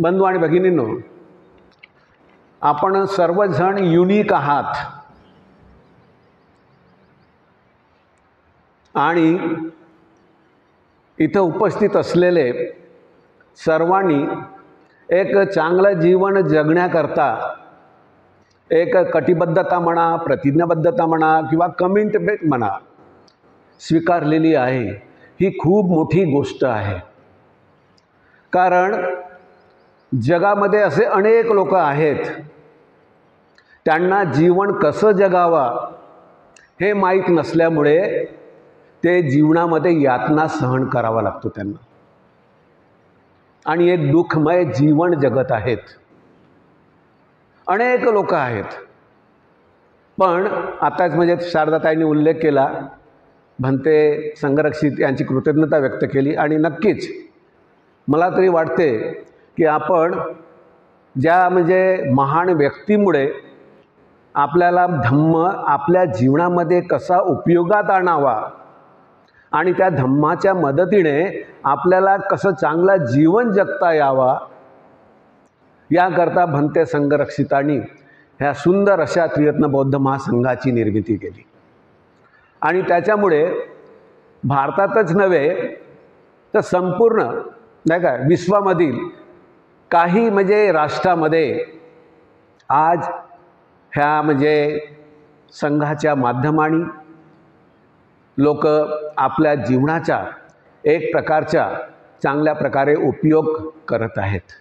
बंधू आणि भगिनींनो, आपण सर्वजण युनिक आहात आणि इथं उपस्थित असलेले सर्वांनी एक चांगलं जीवन जगण्याकरता एक कटिबद्धता म्हणा, प्रतिज्ञाबद्धता म्हणा किंवा कमिटमेंट म्हणा स्वीकारलेली आहे। ही खूप मोठी गोष्ट आहे, कारण जगामध्ये असे अनेक लोक आहेत त्यांना जीवन कसं जगावा हे माहीत नसल्यामुळे ते जीवनामध्ये यातना सहन करावा लागतो त्यांना, आणि एक दुःखमय जीवन जगत आहेत। अनेक लोक आहेत, पण आताच म्हणजे शारदाताईंनी उल्लेख केला, भंते संघरक्षित यांची कृतज्ञता व्यक्त केली, आणि नक्कीच मला तरी वाटते की आपण ज्या म्हणजे महान व्यक्तीमुळे आपल्याला धम्म आपल्या जीवनामध्ये कसा उपयोगात आणावा आणि त्या धम्माच्या मदतीने आपल्याला कसं चांगलं जीवन जगता यावा याकरता भंते संघरक्षितांनी ह्या सुंदर अशा त्रिरत्न बौद्ध महासंघाची निर्मिती केली। आणि त्याच्यामुळे भारतातच नव्हे तर संपूर्ण नाही का विश्वामधील काही म्हणजे राष्ट्रामध्ये आज ह्या म्हणजे संघाच्या माध्यमाने लोक आपल्या जीवनाचा एक प्रकारच्या चांगल्या प्रकारे उपयोग करत आहेत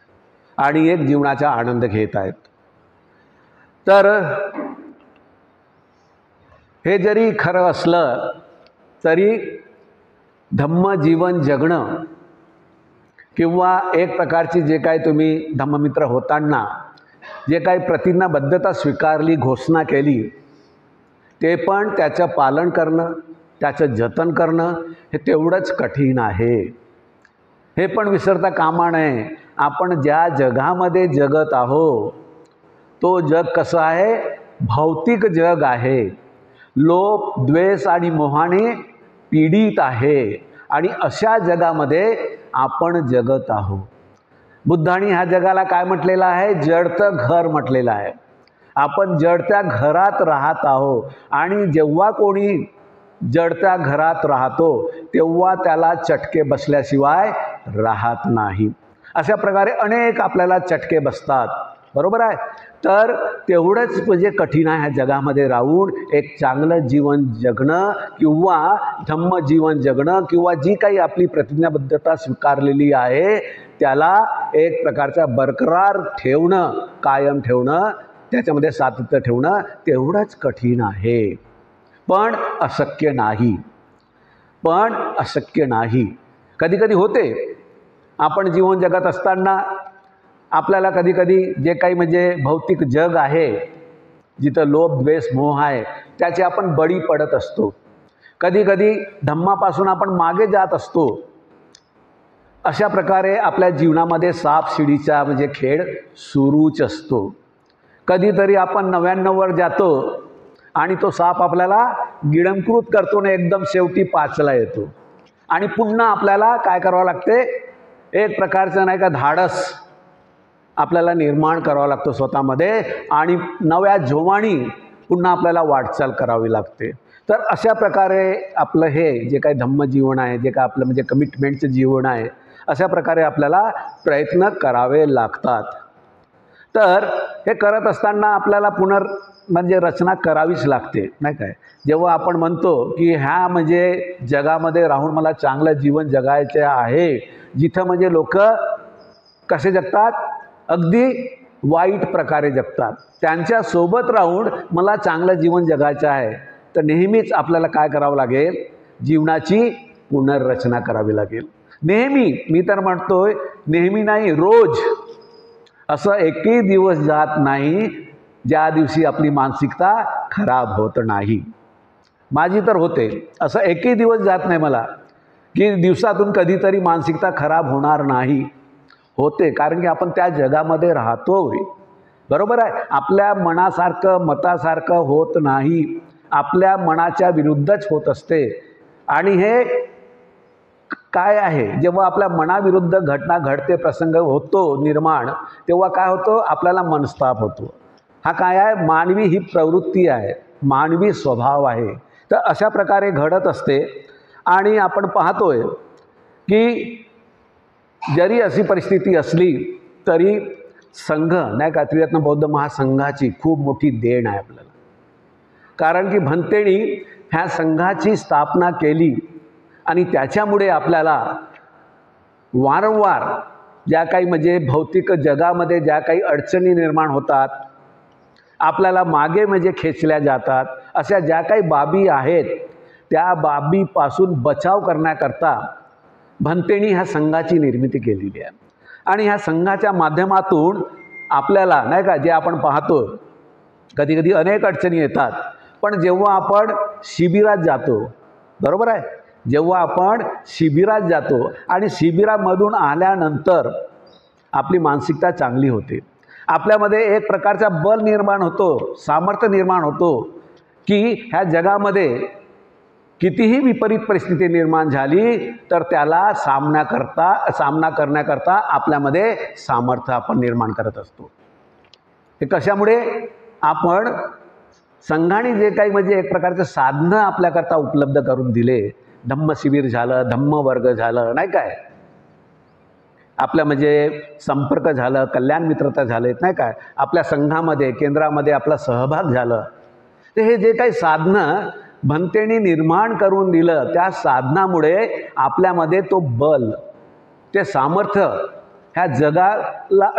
आणि एक जीवनाचा आनंद घेत आहेत। तर हे जरी खरं असलं तरी धम्म जीवन जगणं किंवा एक प्रकारची जे काही तुम्ही धम्ममित्र होताना जे काही प्रतिज्ञाबद्धता स्वीकारली, घोषणा केली, ते पण त्याचं पालन करणं, त्याचं जतन करणं हे तेवढंच कठीण आहे। हे पण विसरता कामा नये, आपण ज्या जगामध्ये जगत आहोत तो जग कसं आहे, भौतिक जग आहे, लोभ द्वेष आणि मोहाने पीडित आहे, आणि अशा जगामध्ये आपण जगत आहोत। बुद्धांनी ह्या जगाला काय म्हटलेलं आहे, जडतं घर म्हटलेलं आहे। आपण जडत्या घरात राहत आहोत, आणि जेव्हा कोणी जडत्या घरात राहतो तेव्हा त्याला चटके बसल्याशिवाय राहत नाही। अशा प्रकारे अनेक आपल्याला चटके बसतात, बरोबर आहे। तर तेवढंच म्हणजे कठीण आहे ह्या जगामध्ये राहून एक चांगलं जीवन जगणं किंवा धम्म जीवन जगणं, किंवा जी काही आपली प्रतिज्ञाबद्धता स्वीकारलेली आहे त्याला एक प्रकारचा बरकरार ठेवणं, कायम ठेवणं, त्याच्यामध्ये सातत्य ठेवणं तेवढंच कठीण आहे, पण अशक्य नाही। पण अशक्य नाही। कधी कधी होते आपण जीवन जगत असताना आपल्याला कधी कधी जे काही म्हणजे भौतिक जग आहे जिथं लोभ द्वेष मोह आहे त्याचे आपण बळी पडत असतो, कधी कधी धम्मापासून आपण मागे जात असतो। अशा प्रकारे आपल्या जीवनामध्ये साप शिडीचा म्हणजे खेळ सुरूच असतो। कधीतरी आपण 99 वर जातो आणि तो साप आपल्याला गिळंकृत करतो ना, एकदम शेवटी 5 ला येतो, आणि पुन्हा आपल्याला काय करावं लागते, एक प्रकारचं नाही का धाडस आपल्याला निर्माण करावं लागतं स्वतःमध्ये, आणि नव्या जोमाने पुन्हा आपल्याला वाटचाल करावी लागते। तर अशा प्रकारे आपलं हे जे काही धम्मजीवन आहे, जे काय आपलं म्हणजे कमिटमेंटचं जीवन आहे, अशा प्रकारे आपल्याला प्रयत्न करावे लागतात। तर हे करत असताना आपल्याला म्हणजे रचना करावीच लागते, नाही काय। जेव्हा आपण म्हणतो की ह्या म्हणजे जगामध्ये राहून मला चांगलं जीवन जगायचे आहे, जिथं म्हणजे लोक कसे जगतात, अगदी वाईट प्रकारे जगतात, त्यांच्यासोबत राहून मला चांगलं जीवन जगायचं आहे, तर नेहमीच आपल्याला काय करावं लागेल, जीवनाची पुनर्रचना करावी लागेल। नेहमी, मी तर म्हणतोय नेहमी नाही, रोज असं एकही दिवस जात नाही ज्या दिवशी आपली मानसिकता खराब होत नाही। माझी तर होते, असं एकही दिवस जात नाही मला की दिवसातून कधीतरी मानसिकता खराब होणार नाही, होते, कारण की आपण त्या जगामध्ये राहतोय, बरोबर आहे। आपल्या मनासारखं मतासारखं होत नाही, आपल्या मनाच्या विरुद्धच होत असते, आणि हे काय आहे, जेव्हा आपल्या मनाविरुद्ध घटना घडते, प्रसंग होतो निर्माण, तेव्हा काय होतं, आपल्याला मनस्ताप होतो. हा काय आहे, मानवी ही प्रवृत्ती आहे, मानवी स्वभाव आहे. तर अशा प्रकारे घडत असते. आणि आपण पाहतोय की जरी अशी परिस्थिती असली तरी संघ नाही का, त्रिरत्न बौद्ध महासंघाची खूप मोठी देण आहे आपल्याला. कारण की भंतेनी ह्या संघाची स्थापना केली आणि त्याच्यामुळे आपल्याला वारंवार ज्या काही म्हणजे भौतिक जगामध्ये ज्या काही अडचणी निर्माण होतात, आपल्याला मागे म्हणजे खेचल्या जातात, अशा ज्या काही बाबी आहेत त्या बाबीपासून बचाव करण्याकरता भंतेनी ह्या संघाची निर्मिती केलेली आहे. आणि ह्या संघाच्या माध्यमातून आपल्याला नाही का, जे आपण पाहतो कधी कधी अनेक अडचणी येतात, पण जेव्हा आपण शिबिरात जातो, बरोबर आहे, जेव्हा आपण शिबिरात जातो आणि शिबिरामधून आल्यानंतर आपली मानसिकता चांगली होते, आपल्यामध्ये एक प्रकारचा बल निर्माण होतो, सामर्थ्य निर्माण होतो की ह्या जगामध्ये कितीही विपरीत परिस्थिती निर्माण झाली तर त्याला सामना करण्याकरता आपल्यामध्ये सामर्थ्य आपण निर्माण करत असतो. हे कशामुळे, आपण संघाने जे काही म्हणजे एक प्रकारचं साधनं आपल्याकरता उपलब्ध करून दिले, धम्म शिबिर झालं, धम्म वर्ग झालं, नाही काय, आपल्या म्हणजे संपर्क झालं, कल्याण मित्रता झालेत, नाही काय, आपल्या संघामध्ये केंद्रामध्ये आपला सहभाग झालं. तर हे जे काही साधनं भंतेनी निर्माण करून दिलं, त्या साधनामुळे आपल्यामध्ये तो बल, ते सामर्थ्य ह्या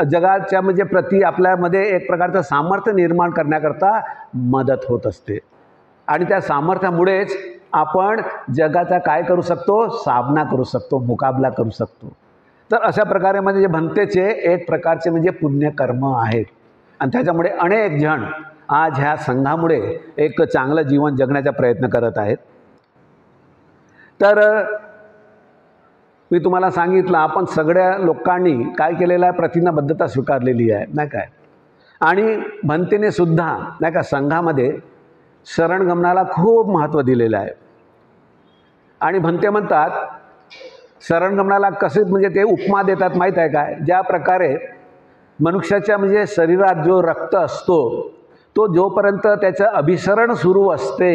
जगाच्या म्हणजे प्रति आपल्यामध्ये एक प्रकारचं सामर्थ्य निर्माण करण्याकरता मदत होत असते. आणि त्या सामर्थ्यामुळेच आपण जगाचा काय करू शकतो, सामना करू शकतो, मुकाबला करू शकतो. तर अशा प्रकारे म्हणजे भंतेचे एक प्रकारचे म्हणजे पुण्यकर्म आहेत. आणि त्याच्यामुळे अनेक जण आज ह्या संघामुळे एक चांगलं जीवन जगण्याचा प्रयत्न करत आहेत. तर मी तुम्हाला सांगितलं, आपण सगळ्या लोकांनी काय केलेलं आहे, प्रतिज्ञाबद्धता स्वीकारलेली आहे, नाही काय. आणि भंतेने सुद्धा नाही का संघामध्ये शरणगमनाला खूप महत्त्व दिलेलं आहे. आणि भंते म्हणतात, शरणगमनाला कसे म्हणजे ते उपमा देतात माहीत आहे काय, ज्या प्रकारे मनुष्याच्या म्हणजे शरीरात जो रक्त असतो तो जोपर्यंत त्याचं अभिसरण सुरू असते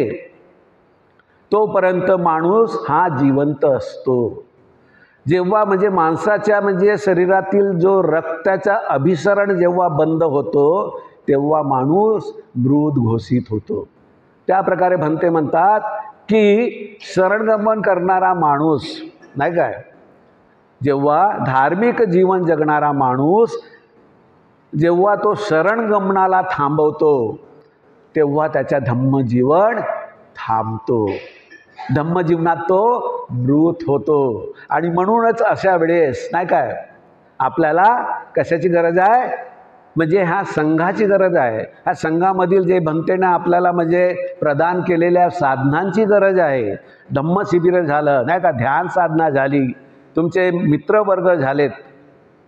तोपर्यंत माणूस हा जिवंत असतो. जेव्हा म्हणजे माणसाच्या म्हणजे शरीरातील जो रक्ताचा अभिसरण जेव्हा बंद होतो तेव्हा माणूस मृत घोषित होतो. त्या प्रकारे भंते म्हणतात की शरणगमन करणारा माणूस नाही काय, जेव्हा धार्मिक जीवन जगणारा माणूस जेव्हा तो शरणगमनाला थांबवतो तेव्हा त्याच्या धम्मजीवन थांबतो, धम्मजीवनात तो मृत होतो. आणि म्हणूनच अशा वेळेस नाही काय आपल्याला कशाची गरज आहे, म्हणजे ह्या संघाची गरज आहे. ह्या संघामधील जे भंतेनं आपल्याला म्हणजे प्रदान केलेल्या साधनांची गरज आहे. धम्म शिबिर झालं नाही का, ध्यान साधना झाली, तुमचे मित्रवर्ग झालेत,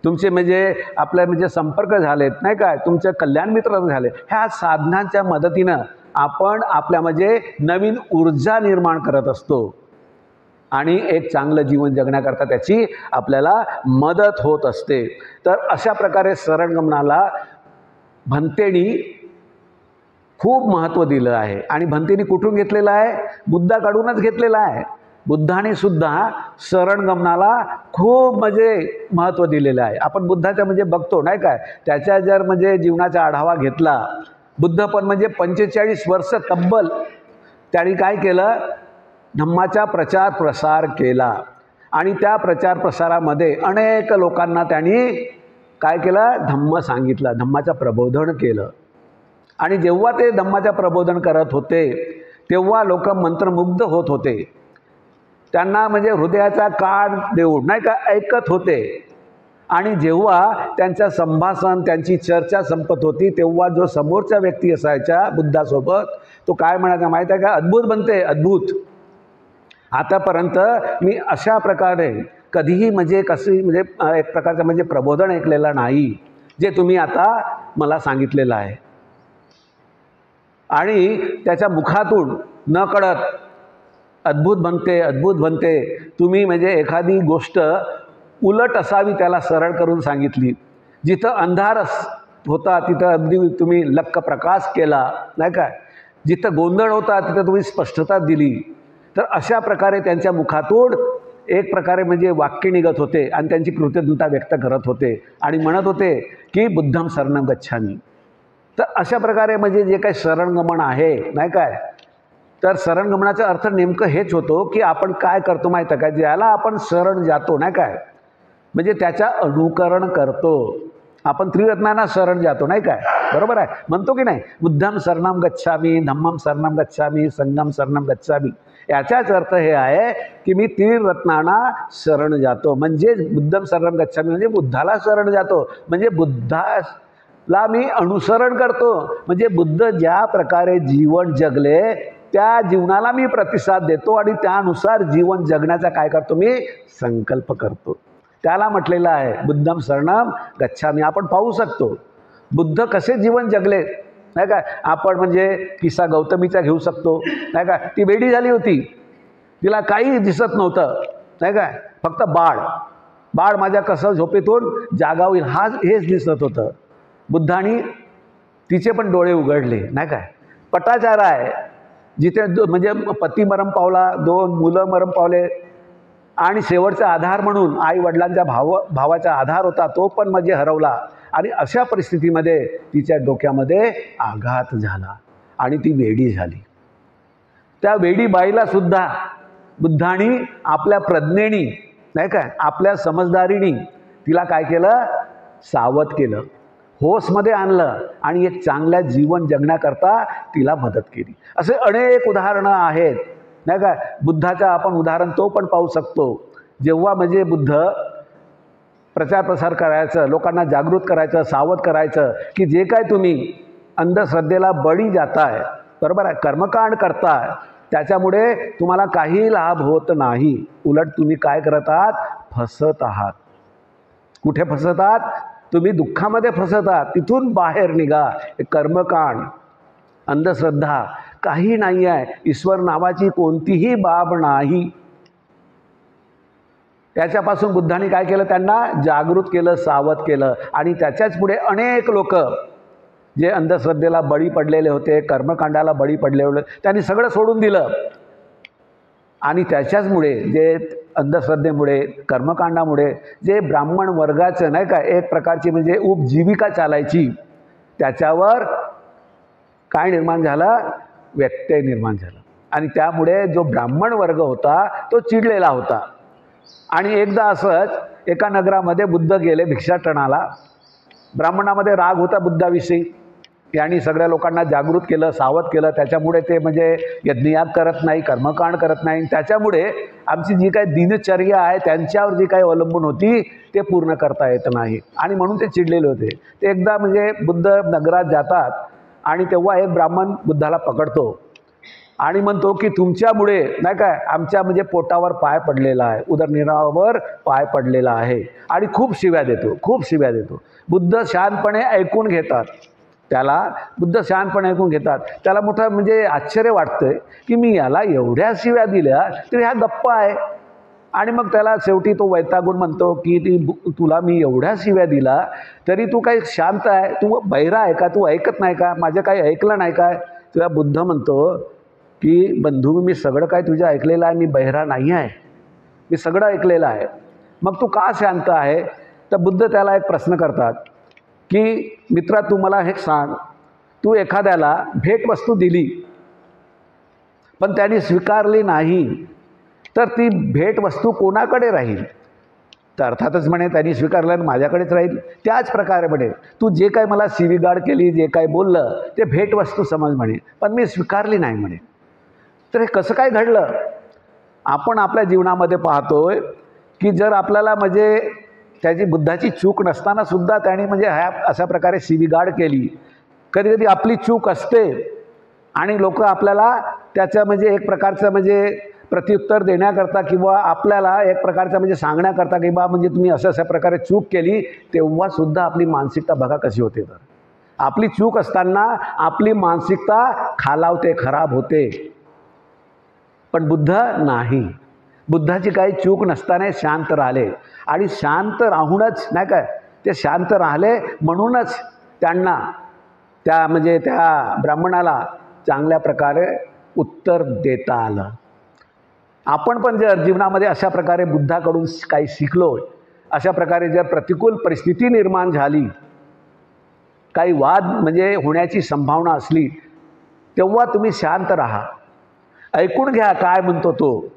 तुमचे म्हणजे आपल्या म्हणजे संपर्क झालेत नाही काय, तुमचे कल्याण मित्र झाले, ह्या साधनांच्या मदतीनं आपण आपल्या म्हणजे नवीन ऊर्जा निर्माण करत असतो आणि एक चांगलं जीवन जगण्याकरता त्याची आपल्याला मदत होत असते. तर अशा प्रकारे शरणगमनाला भंतेनी खूप महत्त्व दिलं आहे. आणि भंतेनी कुठून घेतलेलं आहे, बुद्धाकडूनच घेतलेलं आहे. बुद्धाने सुद्धा शरणगमनाला खूप म्हणजे महत्त्व दिलेलं आहे. आपण बुद्धाच्या म्हणजे बघतो नाही काय, त्याच्या जर म्हणजे जीवनाचा आढावा घेतला, बुद्ध पण म्हणजे 45 वर्ष तब्बल त्यांनी काय केलं, धम्माचा प्रचार प्रसार केला. आणि त्या प्रचार प्रसारामध्ये अनेक लोकांना त्यांनी काय केलं, धम्म सांगितलं, धम्माचं प्रबोधन केलं. आणि जेव्हा ते धम्माचं प्रबोधन करत होते तेव्हा लोक मंत्रमुग्ध होत होते, त्यांना म्हणजे हृदयाचा कान देऊन नाही का ऐकत होते. आणि जेव्हा त्यांचं संभाषण त्यांची चर्चा संपत होती तेव्हा जो समोरचा व्यक्ती असायचा बुद्धासोबत तो काय म्हणायचा माहीत आहे का, अद्भुत बनते, अद्भुत, आतापर्यंत मी अशा प्रकारे कधीही म्हणजे कशी म्हणजे एक प्रकारचं म्हणजे प्रबोधन ऐकलेलं नाही जे तुम्ही आता मला सांगितलेलं आहे. आणि त्याच्या मुखातून न कळत अद्भुत बनते. तुम्ही म्हणजे एखादी गोष्ट उलट असावी त्याला सरळ करून सांगितली. जिथं अंधार होता तिथं अगदी तुम्ही लक्क प्रकाश केला, नाही काय. जिथं गोंधळ होता तिथं तुम्ही स्पष्टता दिली. तर अशा प्रकारे त्यांच्या मुखातून एक प्रकारे म्हणजे वाक्य निघत होते आणि त्यांची कृतज्ञता व्यक्त करत होते आणि म्हणत होते की बुद्धम शरणं गच्छामि. तर अशा प्रकारे म्हणजे जे काही शरणगमन आहे, नाही काय, तर शरणगमनाचा अर्थ नेमकं हेच होतो की आपण काय करतो माहिती आहे का, ज्याला आपण शरण जातो, नाही काय, म्हणजे त्याच्या अनुकरण करतो. आपण त्रिरत्नांना शरण जातो, नाही काय, बरोबर आहे, म्हणतो की नाही, बुद्धम शरणं गच्छामि, धम्मम शरणं गच्छामि, संघम शरणं गच्छामि. याचाच अर्थ हे आहे की मी त्रिरत्नांना शरण जातो. म्हणजे बुद्धम शरणं गच्छामि म्हणजे बुद्धाला शरण जातो, म्हणजे बुद्धाला मी अनुसरण करतो. म्हणजे बुद्ध ज्या प्रकारे जीवन जगले त्या जीवनाला मी प्रतिसाद देतो आणि त्यानुसार जीवन जगण्याचा काय करतो, मी संकल्प करतो. त्याला म्हटलेलं आहे बुद्धम शरणं गच्छामि. आपण पाहू शकतो बुद्ध कसे जीवन जगले, नाही काय. आपण म्हणजे किस्सा गौतमीचा घेऊ शकतो, नाही काय. ती वेडी झाली होती, तिला काही दिसत नव्हतं, नाही काय, फक्त बाळ माझ्या कसं झोपेतून जागा होईल हेच दिसत होतं. बुद्धानी तिचे पण डोळे उघडले, नाही काय. पटाचार आहे जिथे म्हणजे पती मरण पावला, 2 मुलं मरण पावले आणि शेवटचा आधार म्हणून आई वडिलांच्या भावाचा आधार होता तो पण म्हणजे हरवला. आणि अशा परिस्थितीमध्ये तिच्या डोक्यामध्ये आघात झाला आणि ती वेडी झाली. त्या वेडी बाईला सुद्धा बुद्धांनी आपल्या प्रज्ञेनी, नाही काय, आपल्या समजदारीनी तिला काय केलं, सावध केलं, होशमध्ये आणलं आणि एक चांगल्या जीवन जगण्याकरता तिला मदत केली. असे अनेक उदाहरणं आहेत, नाही काय. बुद्धाचा आपण उदाहरण तो पण पाहू शकतो. जेव्हा म्हणजे बुद्ध प्रचार प्रसार करायचं, लोकांना जागृत करायचं, सावध करायचं की जे काय तुम्ही अंधश्रद्धेला बळी जाताय, बरोबर आहे, कर्मकांड करताय, त्याच्यामुळे तुम्हाला काही लाभ होत नाही. उलट तुम्ही काय करत आहात, फसत आहात. कुठे फसत आहात, तुम्ही दुःखामध्ये फसत आहात. तिथून बाहेर निघा. कर्मकांड, अंधश्रद्धा काही नाही आहे. ईश्वर नावाची कोणतीही बाब नाही. त्याच्यापासून बुद्धांनी काय केलं, त्यांना जागृत केलं, सावध केलं. आणि त्याच्याच पुढे अनेक लोक जे अंधश्रद्धेला बळी पडलेले होते, कर्मकांडाला बळी पडले होते, त्यांनी सगळं सोडून दिलं. आणि त्याच्याचमुळे जे अंधश्रद्धेमुळे, कर्मकांडामुळे जे ब्राह्मण वर्गाचं, नाही का, एक प्रकारची म्हणजे उपजीविका चालायची, त्याच्यावर काय निर्माण झालं, व्यत्यय निर्माण झाला. आणि त्यामुळे जो ब्राह्मण वर्ग होता तो चिडलेला होता. आणि एकदा असंच एका नगरामध्ये बुद्ध गेले भिक्षाटनाला. ब्राह्मणामध्ये राग होता बुद्धाविषयी. यांनी सगळ्या लोकांना जागृत केलं, सावध केलं. त्याच्यामुळे ते म्हणजे यज्ञयाग करत नाही, कर्मकांड करत नाही. त्याच्यामुळे आमची जी काही दिनचर्या आहे त्यांच्यावर जी काही अवलंबून होती ते पूर्ण करता येत नाही. आणि म्हणून ते चिडलेले होते. ते एकदा म्हणजे बुद्ध नगरात जातात आणि तेव्हा एक ब्राह्मण बुद्धाला पकडतो आणि म्हणतो की तुमच्यामुळे, नाही काय, आमच्या म्हणजे पोटावर पाय पडलेला आहे, उदरनिर्वाहावर पाय पडलेला आहे. आणि खूप शिव्या देतो. बुद्ध शांतपणे ऐकून घेतात. बुद्ध शांतपणे ऐकून घेतात. त्याला मोठं म्हणजे आश्चर्य वाटतंय की मी याला एवढ्या शिव्या दिल्या तरी हा गप्पा आहे. आणि मग त्याला शेवटी तो वैतागून म्हणतो की तुला मी एवढ्या शिव्या दिला तरी तू काही शांत आहे, तू बहिरा आहे का, तू ऐकत नाही का, माझं काही ऐकलं नाही काय. तुला बुद्ध म्हणतो की बंधू, मी सगळं काय तुझं ऐकलेलं आहे, मी बहिरा नाही आहे, मी सगळं ऐकलेलं आहे, मग तू का शांत आहे. तर बुद्ध त्याला एक प्रश्न करतात की मित्रा, तू मला हे सांग, तू एखाद्याला भेटवस्तू दिली पण त्याने स्वीकारली नाही तर ती भेटवस्तू कोणाकडे राहील. तर अर्थातच म्हणे त्यांनी स्वीकारलं माझ्याकडेच राहील. त्याच प्रकारे म्हणे तू जे काय मला शिवीगाळ केली, जे काय बोललं ते भेटवस्तू समज म्हणे, पण मी स्वीकारली नाही म्हणे. तर हे कसं काय घडलं. आपण आपल्या जीवनामध्ये पाहतोय की जर आपल्याला म्हणजे त्याची बुद्धाची चूक नसताना सुद्धा त्याने म्हणजे अशा प्रकारे शिवीगाळ केली. कधी कधी आपली चूक असते आणि लोक आपल्याला त्याचं म्हणजे एक प्रकारचं म्हणजे प्रत्युत्तर देण्याकरता किंवा आपल्याला एक प्रकारचं म्हणजे सांगण्याकरता की बा म्हणजे तुम्ही अशा प्रकारे चूक केली, तेव्हासुद्धा आपली मानसिकता बघा कशी होते. तर आपली चूक असताना आपली मानसिकता खालावते, खराब होते. पण बुद्ध नाही. बुद्धाची काही चूक नसताना शांत राहिले आणि शांत राहूनच नाही काय ते शांत राहिले म्हणूनच त्यांना त्या ब्राह्मणाला चांगल्या प्रकारे उत्तर देता आलं. आपण पण जर जीवनामध्ये अशा प्रकारे बुद्धाकडून काही शिकलो, अशा प्रकारे जर प्रतिकूल परिस्थिती निर्माण झाली, काही वाद म्हणजे होण्याची संभावना असली, तेव्हा तुम्ही शांत राहा, ऐकून घ्या काय म्हणतो तो,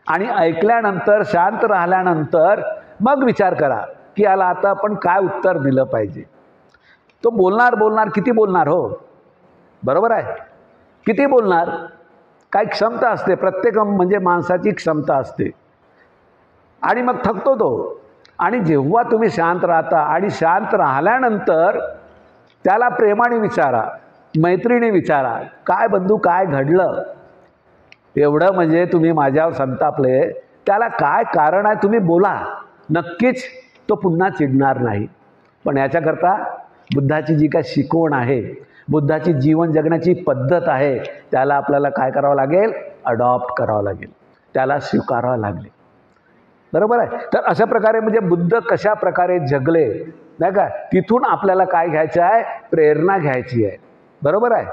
आणि ऐकल्यानंतर शांत राहिल्यानंतर मग विचार करा की याला आता आपण काय उत्तर दिलं पाहिजे. तो बोलणार किती बोलणार हो, बरोबर आहे, किती बोलणार. काय क्षमता असते, प्रत्येक म्हणजे माणसाची क्षमता असते आणि मग थकतो तो. आणि जेव्हा तुम्ही शांत राहता आणि शांत राहिल्यानंतर त्याला प्रेमाने विचारा, मैत्रीने विचारा, काय बंधू काय घडलं, एवढं म्हणजे तुम्ही माझ्यावर संतापले, त्याला काय कारण आहे तुम्ही बोला, नक्कीच तो पुन्हा चिडणार नाही. पण याच्याकरता बुद्धाची जी काय शिकवण आहे, बुद्धाची जीवन जगण्याची पद्धत आहे, त्याला आपल्याला काय करावं लागेल, अडॉप्ट करावं लागेल, त्याला स्वीकारावं लागेल. बरोबर आहे. तर अशा प्रकारे म्हणजे बुद्ध कशा प्रकारे जगले नाही का, तिथून आपल्याला काय घ्यायचं आहे, प्रेरणा घ्यायची आहे. बरोबर आहे.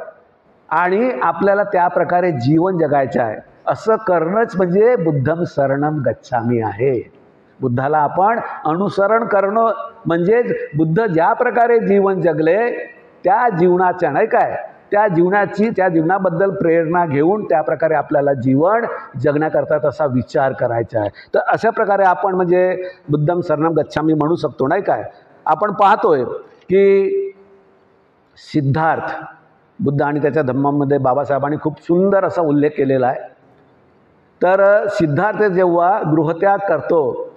आणि आपल्याला त्या प्रकारे जीवन जगायचं आहे. असं करणंच म्हणजे बुद्धम शरणम गच्छामी आहे. बुद्धाला आपण अनुसरण करणं म्हणजेच बुद्ध ज्या प्रकारे जीवन जगले त्या जीवनाच्या नाही काय, त्या जीवनाबद्दल प्रेरणा घेऊन त्या प्रकारे आपल्याला जीवन जगण्याकरता तसा विचार करायचा आहे. तर अशा प्रकारे आपण म्हणजे बुद्धम शरणम गच्छामी म्हणू शकतो नाही काय. आपण पाहतोय की सिद्धार्थ बुद्ध आणि त्याच्या धम्मामध्ये बाबासाहेबांनी खूप सुंदर असा उल्लेख केलेला आहे. तर सिद्धार्थ जेव्हा गृहत्याग करतो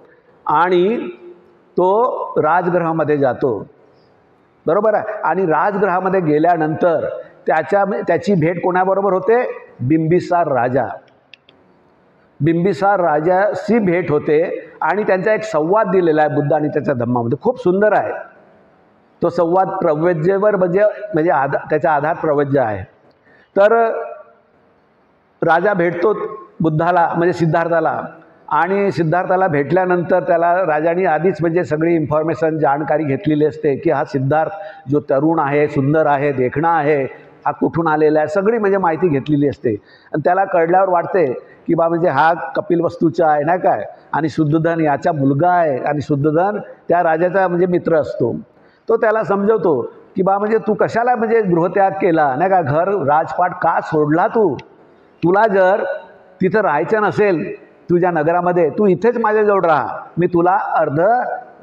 आणि तो राजगृहामध्ये जातो, बरोबर आहे, आणि राजगृहामध्ये गेल्यानंतर त्याची भेट कोणाबरोबर होते, बिंबिसार राजाशी भेट होते. आणि त्यांचा एक संवाद दिलेला आहे बुद्ध आणि त्याच्या धम्मामध्ये, खूप सुंदर आहे तो संवाद. प्रव्यज्येवर म्हणजे त्याचा आधार प्रव्यज्य आहे. तर राजा भेटतो बुद्धाला म्हणजे सिद्धार्थाला, आणि सिद्धार्थाला भेटल्यानंतर त्याला राजाने आधीच म्हणजे सगळी इन्फॉर्मेशन जाणकारी घेतलेली असते की हा सिद्धार्थ जो तरुण आहे, सुंदर आहे, देखणा आहे, हा कुठून आलेला आहे, सगळी म्हणजे माहिती घेतलेली असते. आणि त्याला कळल्यावर वाटते की बा म्हणजे हा कपिलवस्तूचा आहे नाही काय, आणि शुद्धोधन याचा मुलगा आहे, आणि शुद्धोधन त्या राजाचा म्हणजे मित्र असतो. तो त्याला समजवतो की बा म्हणजे तू कशाला म्हणजे गृहत्याग केला नाही का, घर राजपाट का सोडला, तुला जर तिथं राहायचं नसेल तुझ्या नगरामध्ये, तू इथेच माझ्याजवळ राहा, मी तुला अर्ध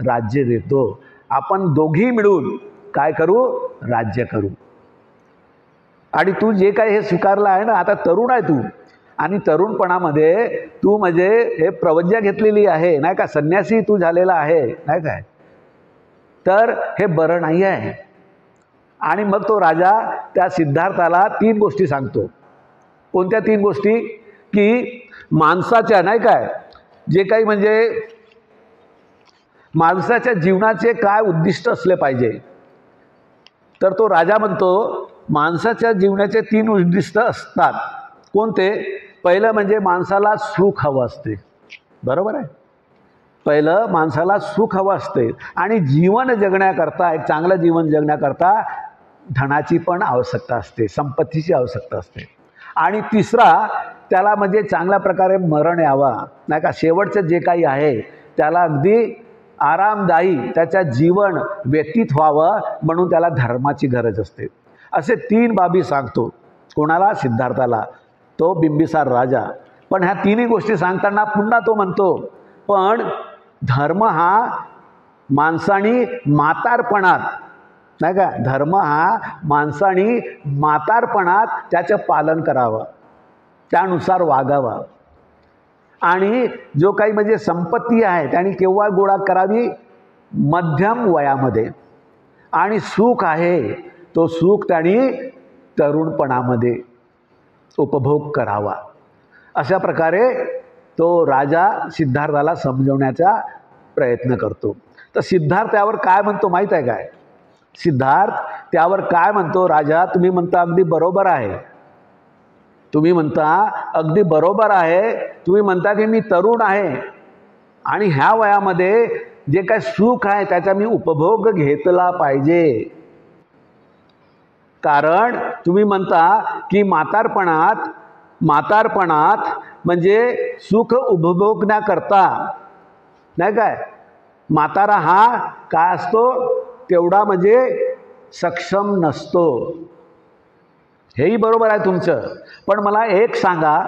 राज्य देतो, आपण दोघी मिळून काय करू, राज्य करू. आणि तू जे काही हे स्वीकारलं आहे ना, आता तरुण आहे तू, आणि तरुणपणामध्ये तू म्हणजे हे प्रवज्ञा घेतलेली आहे नाही का, संन्यासी तू झालेला आहे नाही काय, तर हे बरं नाही आहे. आणि मग तो राजा त्या सिद्धार्थाला 3 गोष्टी सांगतो. कोणत्या 3 गोष्टी, की माणसाच्या नाही काय जे काही म्हणजे माणसाच्या जीवनाचे काय उद्दिष्ट असले पाहिजे. तर तो राजा म्हणतो माणसाच्या जीवनाचे 3 उद्दिष्ट असतात. कोणते? पहिलं म्हणजे माणसाला सुख हवं असते, बरोबर आहे, पहिलं माणसाला सुख हवं असते, आणि जीवन जगण्याकरता, एक चांगलं जीवन जगण्याकरता धनाची पण आवश्यकता असते, संपत्तीची आवश्यकता असते. आणि तिसरा, त्याला म्हणजे चांगल्या प्रकारे मरण यावा नाही का, शेवटचं जे काही आहे त्याला अगदी आरामदायी त्याचं जीवन व्यतीत व्हावं, म्हणून त्याला धर्माची गरज असते. असे 3 बाबी सांगतो. कोणाला? सिद्धार्थाला, तो बिंबिसार राजा. पण ह्या 3ही गोष्टी सांगताना पुन्हा तो म्हणतो, पण धर्म हा माणसाने म्हातारपणात नाही का, धर्म हा माणसाने म्हातारपणात त्याचं पालन करावं, त्यानुसार वागावं. आणि जो काही म्हणजे संपत्ती आहे त्याने केव्हा गोळा करावी, मध्यम वयामध्ये. आणि सुख आहे तो सुख त्याने तरुणपणामध्ये उपभोग करावा. अशा प्रकारे तो राजा सिद्धार्थाला समजवण्याचा प्रयत्न करतो. तर सिद्धार्थ त्यावर काय म्हणतो माहीत आहे काय? सिद्धार्थ त्यावर काय म्हणतो, राजा तुम्ही म्हणता अगदी बरोबर आहे, तुम्ही म्हणता अगदी बरोबर आहे, तुम्ही म्हणता की मी तरुण आहे आणि ह्या वयामध्ये जे काय सुख आहे त्याचा मी उपभोग घेतला पाहिजे. कारण तुम्ही म्हणता की म्हातारपणात म्हणजे सुख उपभोगण्याकरता नाही काय, म्हातारा हा काय असतो तेवढा म्हणजे सक्षम नसतो. हेही बरोबर आहे तुमचं. पण मला एक सांगा,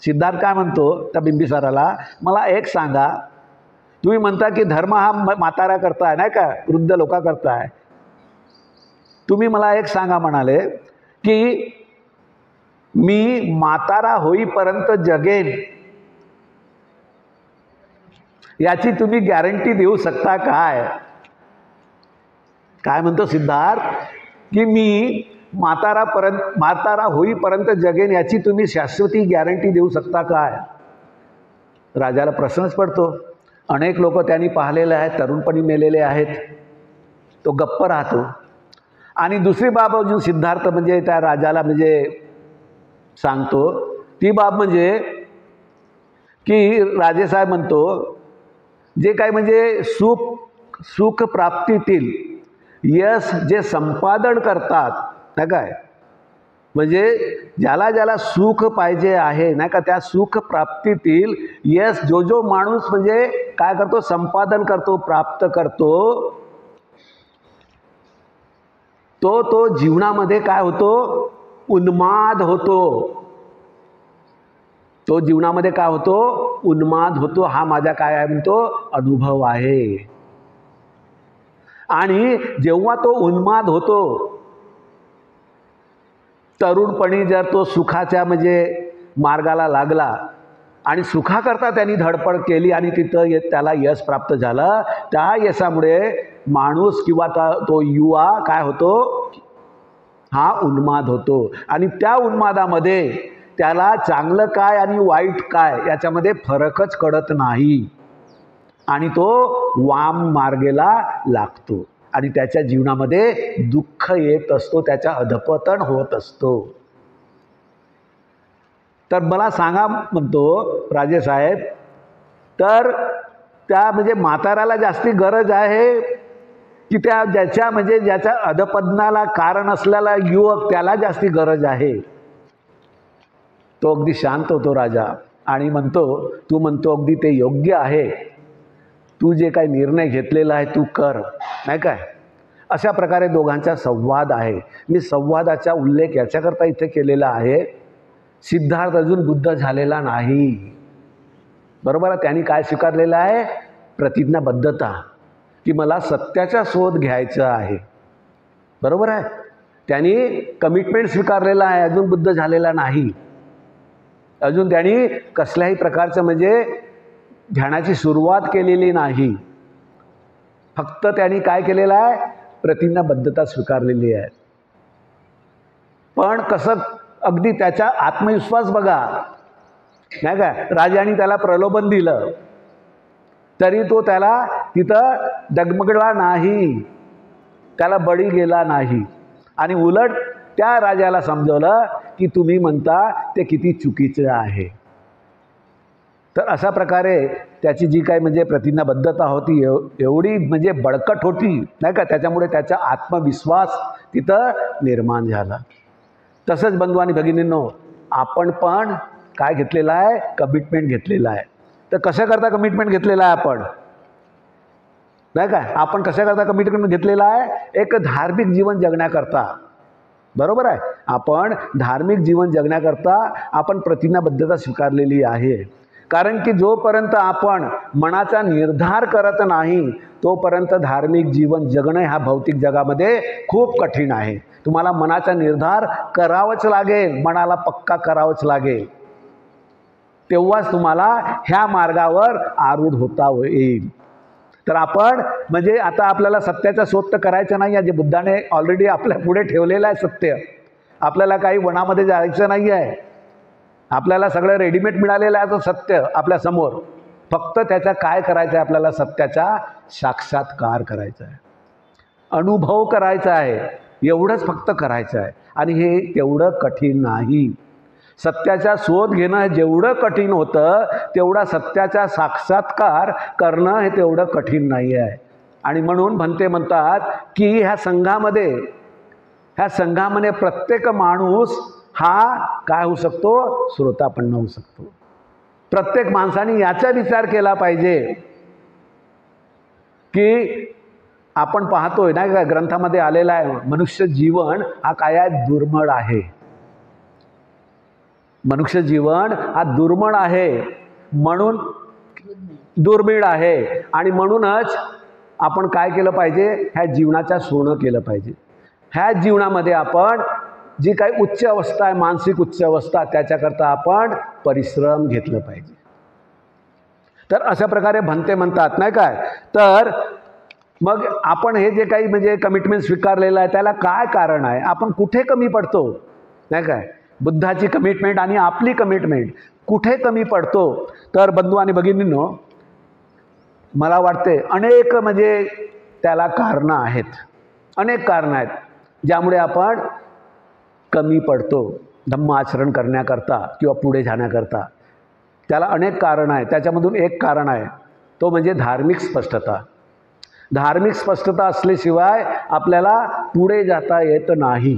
सिद्धार्थ काय म्हणतो त्या बिंबिसाराला, मला एक सांगा, तुम्ही म्हणता की धर्म हा म्हातारा करताय नाही का, वृद्ध लोका करताय. तुम्ही मला एक सांगा म्हणाले की मी म्हातारा होईपर्यंत जगेन, याची तुम्ही गॅरंटी देऊ शकता काय? काय म्हणतो सिद्धार्थ की मी म्हातारा होईपर्यंत जगेन याची तुम्ही शाश्वती गॅरंटी देऊ शकता काय? राजाला प्रश्नच पडतो. अनेक लोक त्यांनी पाहिलेले आहेत, तरुणपणी मेलेले आहेत. तो गप्प राहतो. आणि दुसरी बाब अजून सिद्धार्थ म्हणजे त्या राजाला म्हणजे सांगतो, ती बाब म्हणजे की राजेसाहेब म्हणतो जे काय म्हणजे सुख प्राप्तीतील यश जे संपादन करतात नाही काय, म्हणजे ज्याला सुख पाहिजे आहे नाही का, त्या सुख प्राप्तीतील यश जो माणूस म्हणजे काय करतो, संपादन करतो, प्राप्त करतो, तो जीवनामध्ये काय होतो, उन्माद होतो. तो जीवनामध्ये काय होतो, उन्माद होतो. हा माझा काय आहे म्हणतो अनुभव आहे. आणि जेव्हा तो उन्माद होतो, तरुणपणी जर तो सुखाच्या म्हणजे मार्गाला लागला आणि सुखाकरता त्यांनी धडपड केली आणि तिथं त्याला यश प्राप्त झालं, त्या यशामुळे माणूस किंवा तो युवा काय होतो, हा उन्माद होतो. आणि त्या उन्मादामध्ये त्याला चांगलं काय आणि वाईट काय याच्यामध्ये फरकच कळत नाही आणि तो वाम मार्गेला लागतो आणि त्याच्या जीवनामध्ये दुःख येत असतो, त्याचा अधपतन होत असतो. तर मला सांगा म्हणतो राजेसाहेब, तर त्या म्हणजे म्हाताऱ्याला जास्ती गरज आहे की ज्याच्या अधपतनाला कारण असलेला युवक त्याला जास्ती गरज आहे? तो अगदी शांत होतो राजा आणि म्हणतो, तू म्हणतो अगदी ते योग्य आहे, तू जे काही निर्णय घेतलेला आहे तू कर नाही काय. अशा प्रकारे दोघांचा संवाद आहे. मी संवादाचा उल्लेख याच्याकरता इथे केलेला आहे, सिद्धार्थ अजून बुद्ध झालेला नाही. बरोबर आहे. त्यांनी काय स्वीकारलेलं आहे, प्रतिज्ञाबद्धता, की मला सत्याचा शोध घ्यायचा आहे. बरोबर आहे. त्यांनी कमिटमेंट स्वीकारलेला आहे, अजून बुद्ध झालेला नाही. अजून त्यांनी कसल्याही प्रकारचं म्हणजे ध्यानाची सुरुवात केलेली नाही. फक्त त्यांनी काय केलेलं आहे, प्रतिज्ञाबद्धता स्वीकारलेली आहे. पण कसं अगदी त्याचा आत्मविश्वास बघा नाही का, राजाने त्याला प्रलोभन दिलं तरी तो त्याला तिथं डगमगला नाही, त्याला बळी गेला नाही. आणि उलट त्या राजाला समजवलं की तुम्ही म्हणता ते किती चुकीचं आहे. तर अशा प्रकारे त्याची जी काही म्हणजे प्रतिज्ञाबद्धता होती एवढी म्हणजे बळकट होती नाही का, त्याच्यामुळे त्याचा आत्मविश्वास तिथं निर्माण झाला. तसंच बंधू आणि भगिनींनो, आपण पण काय घेतलेलं आहे, कमिटमेंट घेतलेला आहे. तर कशा करता कमिटमेंट घेतलेला आहे आपण नाही का, आपण कशा करता कमिटमेंट घेतलेला आहे, एक धार्मिक जीवन जगण्याकरता. बरोबर आहे. आपण धार्मिक जीवन जगण्याकरता आपण प्रतिज्ञाबद्धता स्वीकारलेली आहे. कारण की जोपर्यंत आपण मनाचा निर्धार करत नाही तोपर्यंत धार्मिक जीवन जगणं ह्या भौतिक जगामध्ये खूप कठीण आहे. तुम्हाला मनाचा निर्धार करावाच लागेल, मनाला पक्का करावंच लागेल, तेव्हाच तुम्हाला ह्या मार्गावर आरूढ होता येईल. तर आपण म्हणजे आता आपल्याला सत्याचा शोध तर करायचा नाही आहे, जे बुद्धाने ऑलरेडी आपल्या पुढे ठेवलेलं आहे सत्य. आपल्याला काही वनामध्ये जायचं नाही आहे, आपल्याला सगळं रेडीमेड मिळालेलं आहे सत्य आपल्या समोर. फक्त त्याचा काय करायचं आहे, आपल्याला सत्याचा साक्षात्कार करायचा आहे, अनुभव करायचा आहे, एवढंच फक्त करायचं आहे. आणि हे तेवढं कठीण नाही. सत्याचा शोध घेणं जेवढं कठीण होतं तेवढा सत्याचा साक्षात्कार करणं हे तेवढं कठीण नाही आहे. आणि म्हणून भंते म्हणतात की ह्या संघामध्ये प्रत्येक माणूस हा काय होऊ शकतो, श्रोतापन्न होऊ शकतो. प्रत्येक माणसाने याचा विचार केला पाहिजे की आपण पाहतोय नाही का, ग्रंथामध्ये आलेला आहे मनुष्य जीवन हा काय आहे, दुर्मिळ आहे. मनुष्य जीवन हा दुर्मिळ आहे, म्हणून दुर्मिळ आहे. आणि म्हणूनच आपण काय केलं पाहिजे, ह्या जीवनाचा सोनं केलं पाहिजे. ह्या जीवनामध्ये आपण जी काही उच्च अवस्था आहे, मानसिक उच्च अवस्था, त्याच्याकरता आपण परिश्रम घेतलं पाहिजे. तर अशा प्रकारे भंते म्हणतात नाही काय. तर मग आपण हे जे काही म्हणजे कमिटमेंट स्वीकारलेलं आहे त्याला काय कारण आहे, आपण कुठे कमी पडतो नाही काय. बुद्धाची कमिटमेंट आणि आपली कमिटमेंट कुठे कमी पडतो. तर बंधू आणि भगिनींनो, मला वाटते अनेक म्हणजे त्याला कारणं आहेत, अनेक कारणं आहेत ज्यामुळे आपण कमी पडतो धम्म आचरण करण्याकरता किंवा पुढे जाण्याकरता. त्याला अनेक कारणं आहेत. त्याच्यामधून एक कारण आहे तो म्हणजे धार्मिक स्पष्टता. धार्मिक स्पष्टता असल्याशिवाय आपल्याला पुढे जाता येत नाही.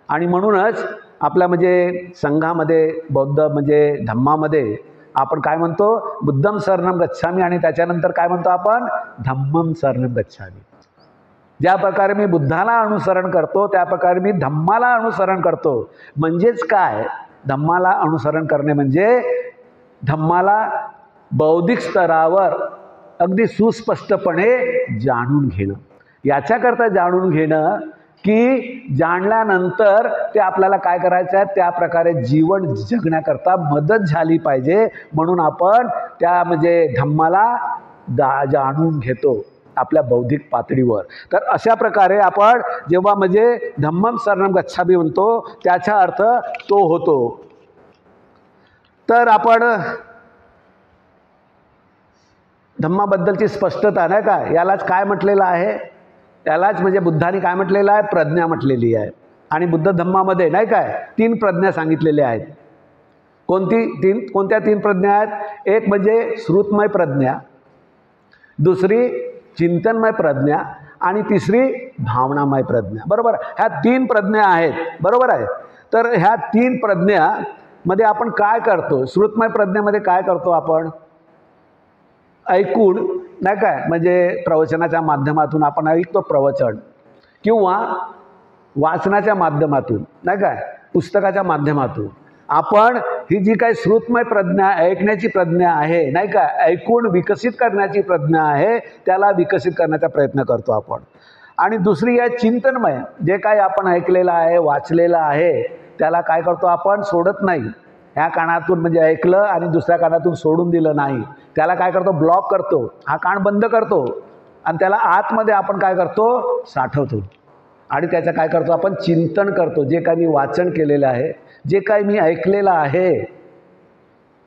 आणि म्हणूनच आपल्या म्हणजे संघामध्ये, बौद्ध म्हणजे धम्मामध्ये आपण काय म्हणतो, बुद्धम शरणम गच्छामी, आणि त्याच्यानंतर काय म्हणतो आपण, धम्मम शरणम गच्छामी. ज्या प्रकारे मी बुद्धाला अनुसरण करतो त्या प्रकारे मी धम्माला अनुसरण करतो. म्हणजेच काय, धम्माला अनुसरण करणे म्हणजे धम्माला बौद्धिक स्तरावर अगदी सुस्पष्टपणे जाणून घेणं. याच्याकरता जाणून घेणं की जाणल्यानंतर ते आपल्याला काय करायचं आहे, त्या प्रकारे जीवन जगण्याकरता मदत झाली पाहिजे. म्हणून आपण त्या म्हणजे धम्माला जाणून घेतो आपल्या बौद्धिक पातळीवर. तर अशा प्रकारे आपण जेव्हा म्हणजे धम्मम शरणम गच्छामी म्हणतो त्याचा अर्थ तो होतो. तर आपण धम्माबद्दलची स्पष्टता नाही का, यालाच काय म्हटलेलं आहे, यालाच म्हणजे बुद्धाने काय म्हटलेलं आहे, प्रज्ञा म्हटलेली आहे. आणि बुद्ध धम्मामध्ये नाही काय 3 प्रज्ञा सांगितलेल्या आहेत. कोणत्या 3 प्रज्ञा आहेत, एक म्हणजे श्रुतमय प्रज्ञा, दुसरी चिंतनमय प्रज्ञा आणि तिसरी भावनामय प्रज्ञा. बरोबर, ह्या 3 प्रज्ञा आहेत. बरोबर आहे. तर ह्या 3 प्रज्ञामध्ये आपण काय करतो, श्रुतमय प्रज्ञेमध्ये काय करतो, आपण ऐकून नाही काय म्हणजे प्रवचनाच्या माध्यमातून आपण ऐकतो प्रवचन, किंवा वाचनाच्या माध्यमातून नाही काय पुस्तकाच्या माध्यमातून आपण ही जी काही श्रुतमय प्रज्ञा, ऐकण्याची प्रज्ञा आहे नाही का, ऐकून विकसित करण्याची प्रज्ञा आहे, त्याला विकसित करण्याचा प्रयत्न करतो आपण. आणि दुसरी आहे चिंतनमय, जे काही आपण ऐकलेलं आहे, वाचलेलं आहे, त्याला काय करतो आपण, सोडत नाही. ह्या कानातून म्हणजे ऐकलं आणि दुसऱ्या कानातून सोडून दिलं नाही, त्याला काय करतो, ब्लॉक करतो, हा कान बंद करतो आणि त्याला आतमध्ये आपण काय करतो, साठवतो. आणि त्याचं काय करतो, आपण चिंतन करतो. जे काही मी वाचन केलेलं आहे, जे काही मी ऐकलेलं आहे,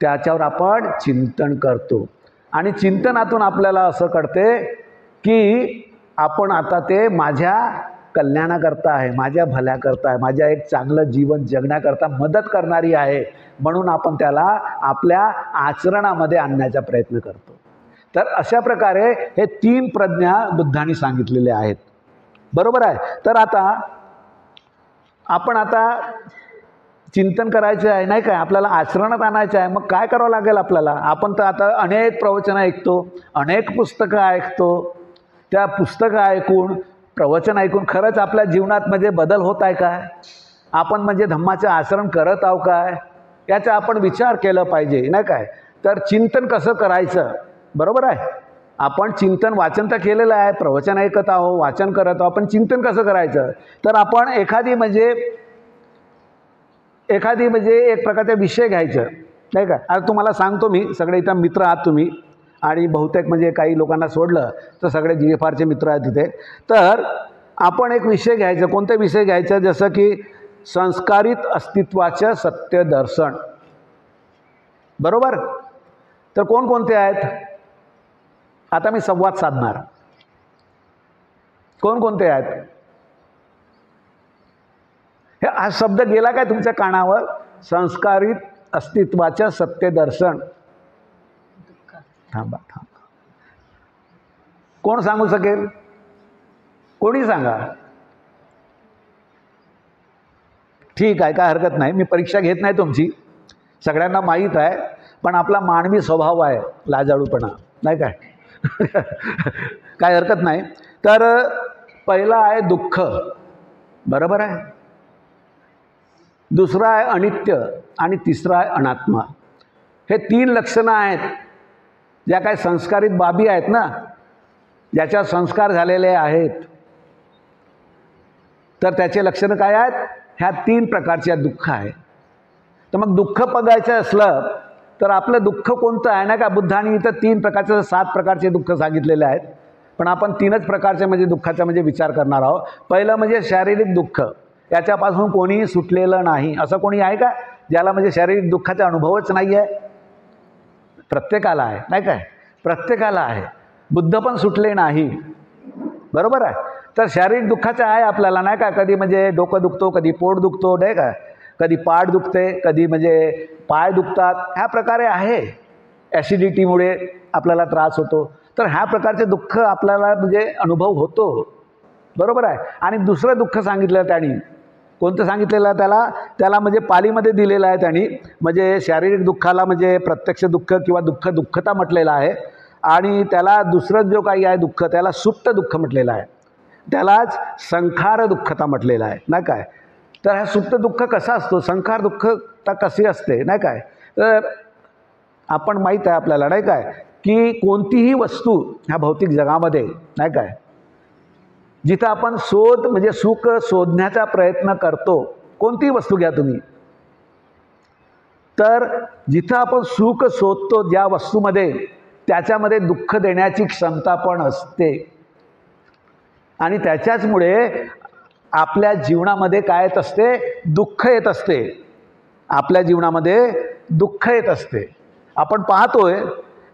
त्याच्यावर आपण चिंतन करतो. आणि चिंतनातून आपल्याला असं कळते की आपण आता ते माझ्या कल्याणाकरता आहे, माझ्या भल्याकरता आहे, माझ्या एक चांगलं जीवन जगण्याकरता मदत करणारी आहे. म्हणून आपण त्याला आपल्या आचरणामध्ये आणण्याचा प्रयत्न करतो. तर अशा प्रकारे हे 3 प्रज्ञा बुद्धांनी सांगितलेल्या आहेत. बरोबर आहे. तर आता आपण चिंतन करायचं आहे नाही काय, आपल्याला आचरणात आणायचं आहे. मग काय करावं लागेल आपल्याला, आपण तर आता अनेक प्रवचनं ऐकतो, अनेक पुस्तकं ऐकतो. त्या पुस्तकं ऐकून, प्रवचन ऐकून खरंच आपल्या जीवनात म्हणजे बदल होत आहे काय, आपण म्हणजे धम्माचं आचरण करत आहो काय, याचा आपण विचार केला पाहिजे नाही काय. तर चिंतन कसं करायचं, बरोबर आहे. आपण चिंतन वाचन तर केलेलं आहे, प्रवचन ऐकत आहो, वाचन करत आहो, आपण चिंतन कसं करायचं. तर आपण एखादी म्हणजे एक प्रकारचा विषय घ्यायचं नाही का. आता तुम्हाला सांगतो मी, सगळे इथं मित्र आहात तुम्ही, आणि बहुतेक म्हणजे काही लोकांना सोडलं तर सगळे GFRचे मित्र आहेत तिथे. तर आपण एक विषय घ्यायचं. कोणता विषय घ्यायचा, जसं की संस्कारित अस्तित्वाचं सत्य दर्शन. बरोबर. तर कोणकोणते आहेत, आता मी संवाद साधणार. कोणकोणते आहेत, हे हा शब्द गेला काय तुमच्या कानावर, संस्कारित अस्तित्वाचं सत्यदर्शन. थांबा थांबा, कोण सांगू शकेल? कोणी सांगा. ठीक आहे, काय हरकत नाही, मी परीक्षा घेत नाही तुमची, सगळ्यांना माहीत आहे. पण आपला मानवी स्वभाव आहे लाजाळूपणा, नाही काय? काय हरकत नाही. तर पहिला आहे दुःख, बरोबर आहे. दुसरा आहे अनित्य आणि तिसरा आहे अनात्मा. हे 3 लक्षणं आहेत ज्या काय संस्कारित बाबी आहेत ना, ज्याच्या संस्कार झालेले आहेत, तर त्याचे लक्षणं काय आहेत? ह्या 3 प्रकारच्या दुःख आहे. तर मग दुःख बघायचं असलं तर आपलं दुःख कोणतं आहे ना, का बुद्धांनी इथं 3 प्रकारचे 7 प्रकारचे दुःख सांगितलेले आहेत, पण आपण 3च प्रकारचे म्हणजे दुःखाचा म्हणजे विचार करणार आहोत. पहिलं म्हणजे शारीरिक दुःख. याच्यापासून कोणीही सुटलेलं नाही. असं कोणी आहे का ज्याला म्हणजे शारीरिक दुःखाचा अनुभवच नाही आहे? प्रत्येकाला आहे, नाही काय? प्रत्येकाला आहे. बुद्ध पण सुटले नाही, बरोबर आहे. तर शारीरिक दुःखाचं आहे आपल्याला, नाही का? कधी म्हणजे डोकं दुखतो, कधी पोट दुखतो, नाही का? कधी पाठ दुखते, कधी म्हणजे पाय दुखतात, ह्या प्रकारे आहे. ॲसिडिटीमुळे आपल्याला त्रास होतो. तर ह्या प्रकारचे दुःख आपल्याला म्हणजे अनुभव होतो, बरोबर आहे. आणि दुसरं दुःख सांगितलं त्यांनी, कोणतं सांगितलेलं आहे त्याला म्हणजे पालीमध्ये दिलेलं आहे त्यांनी. म्हणजे शारीरिक दुःखाला म्हणजे प्रत्यक्ष दुःख किंवा दुःखता म्हटलेलं आहे. आणि त्याला दुसरं जो काही आहे दुःख, त्याला सुप्त दुःख म्हटलेलं आहे. त्यालाच संखार दुःखता म्हटलेलं आहे, नाही काय? तर हा सुप्त दुःख कसा असतो, संखार दुःखता कशी असते, नाही काय? तर आपण माहीत आहे आपल्याला, नाही काय, की कोणतीही वस्तू ह्या भौतिक जगामध्ये, नाही काय, जिथं आपण म्हणजे सुख शोधण्याचा प्रयत्न करतो, कोणतीही वस्तू घ्या तुम्ही, तर जिथं आपण सुख शोधतो ज्या वस्तूमध्ये, त्याच्यामध्ये दुःख देण्याची क्षमता पण असते. आणि त्याच्याचमुळे आपल्या जीवनामध्ये काय येत असते? दुःख येत असते. आपल्या जीवनामध्ये दुःख येत असते. आपण पाहतोय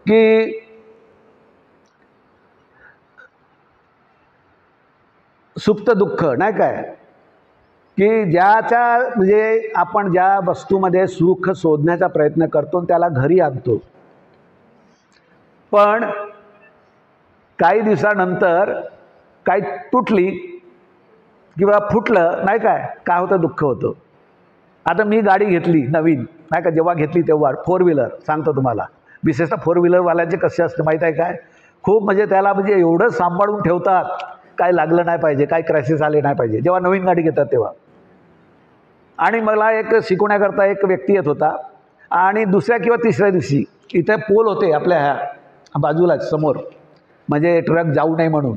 की सुप्त दुःख, नाही काय, की ज्याच्या म्हणजे आपण ज्या वस्तूमध्ये सुख शोधण्याचा प्रयत्न करतो त्याला घरी आणतो, पण काही दिवसानंतर काही तुटली किंवा फुटलं, नाही काय होतं? दुःख होतं. आता मी गाडी घेतली नवीन, नाही का, जेव्हा घेतली तेव्हा 4 व्हीलर, सांगतो तुम्हाला, विशेषतः 4 व्हीलरवाल्यांचे कसे असते माहीत आहे काय? खूप म्हणजे त्याला म्हणजे एवढं सांभाळून ठेवतात, काय लागलं नाही पाहिजे, काय क्रॅशेस आले नाही पाहिजे, जेव्हा नवीन गाडी घेतात तेव्हा. आणि मला एक शिकवण्याकरता एक व्यक्ती येत होता, आणि दुसऱ्या किंवा तिसऱ्या दिवशी इथे पोल होते आपल्या ह्या बाजूलाच समोर, म्हणजे ट्रक जाऊ नये म्हणून.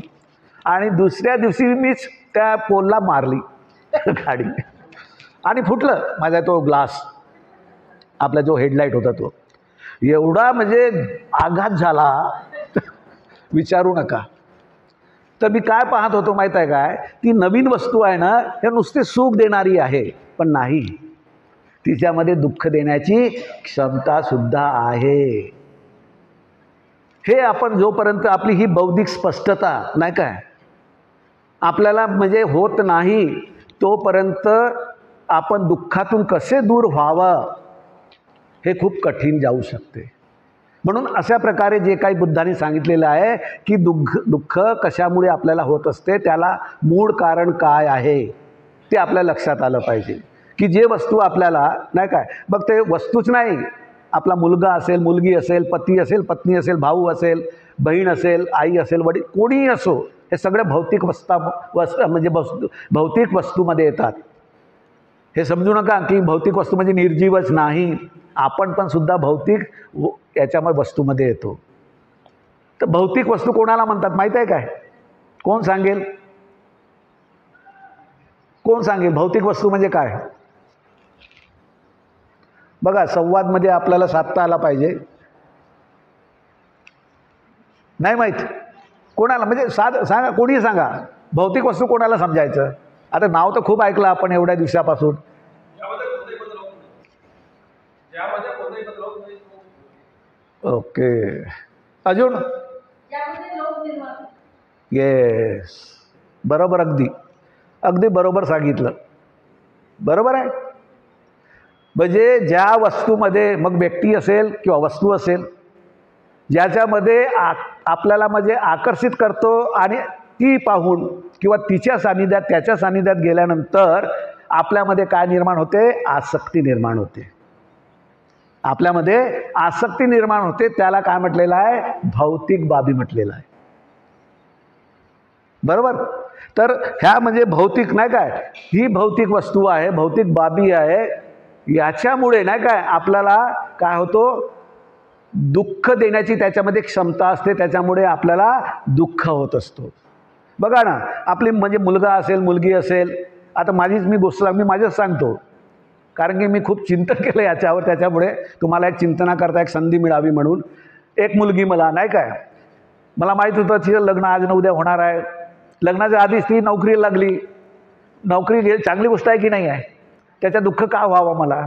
आणि दुसऱ्या दिवशी मीच त्या पोलला मारली गाडी, आणि फुटलं माझा तो ग्लास, आपला जो हेडलाईट होता तो. एवढा म्हणजे आघात झाला विचारू नका. तर मी काय पाहत होतो माहीत आहे काय? ती नवीन वस्तू आहे ना, हे नुसते सुख देणारी आहे, पण नाही, तिच्यामध्ये दुःख देण्याची क्षमता सुद्धा आहे. हे आपण जोपर्यंत आपली ही बौद्धिक स्पष्टता, नाही काय, आपल्याला म्हणजे होत नाही, तोपर्यंत आपण दुःखातून कसे दूर व्हावं हे खूप कठीण जाऊ शकते. म्हणून अशा प्रकारे जे काही बुद्धांनी सांगितलेलं आहे की दुःख कशामुळे आपल्याला होत असते, त्याला मूळ कारण काय आहे ते आपल्या लक्षात आलं पाहिजे. की जे वस्तू आपल्याला, नाही काय, मग ते वस्तूच नाही, आपला मुलगा असेल, मुलगी असेल, पती असेल, पत्नी असेल, भाऊ असेल, बहीण असेल, आई असेल, वडील, कोणीही असो, हे सगळे भौतिक म्हणजे भौतिक वस्तूमध्ये येतात. हे समजू नका की भौतिक वस्तू म्हणजे निर्जीवच नाही, आपण पण सुद्धा भौतिक याच्यामध्ये वस्तूमध्ये येतो. तर भौतिक वस्तू कोणाला म्हणतात माहीत आहे काय? कोण सांगेल? कोण सांगेल भौतिक वस्तू म्हणजे काय? बघा, संवादमध्ये आपल्याला साधता आला पाहिजे. नाही माहीत कोणाला, म्हणजे सांगा, कोणीही सांगा, भौतिक वस्तू कोणाला समजायचं? आता नाव तर खूप ऐकलं आपण एवढ्या दिवसापासून. ओके, अजून? येस, बरोबर, अगदी बरोबर सांगितलं, बरोबर आहे. म्हणजे ज्या वस्तूमध्ये, मग व्यक्ती असेल किंवा वस्तू असेल, ज्याच्यामध्ये आपल्याला म्हणजे आकर्षित करतो आणि ती पाहून किंवा तिच्या सानिध्यात, त्याच्या सानिध्यात गेल्यानंतर आपल्यामध्ये काय निर्माण होते? आसक्ती निर्माण होते. आपल्यामध्ये आसक्ती निर्माण होते. त्याला काय म्हटलेलं आहे? भौतिक बाबी म्हटलेलं आहे. बरोबर? तर ह्या म्हणजे भौतिक नाही काय, ही भौतिक वस्तू आहे, भौतिक बाबी आहे. याच्यामुळे नाही काय आपल्याला काय होतो? दुःख देण्याची त्याच्यामध्ये क्षमता असते. त्याच्यामुळे आपल्याला दुःख होत असतो. बघा ना, आपली म्हणजे मुलगा असेल, मुलगी असेल, आता माझीच मी गोष्ट मी माझंच सांगतो, कारण की मी खूप चिंतन केलं याच्यावर. त्याच्यामुळे तुम्हाला एक चिंतनाकरता एक संधी मिळावी म्हणून. एक मुलगी मला नाही काय, मला माहीत होतं तिचं लग्न आज न उद्या होणार आहे. लग्नाच्या आधीच ती नोकरीला लागली. नोकरी चांगली गोष्ट आहे की नाही आहे? त्याचं दुःख का व्हावं मला?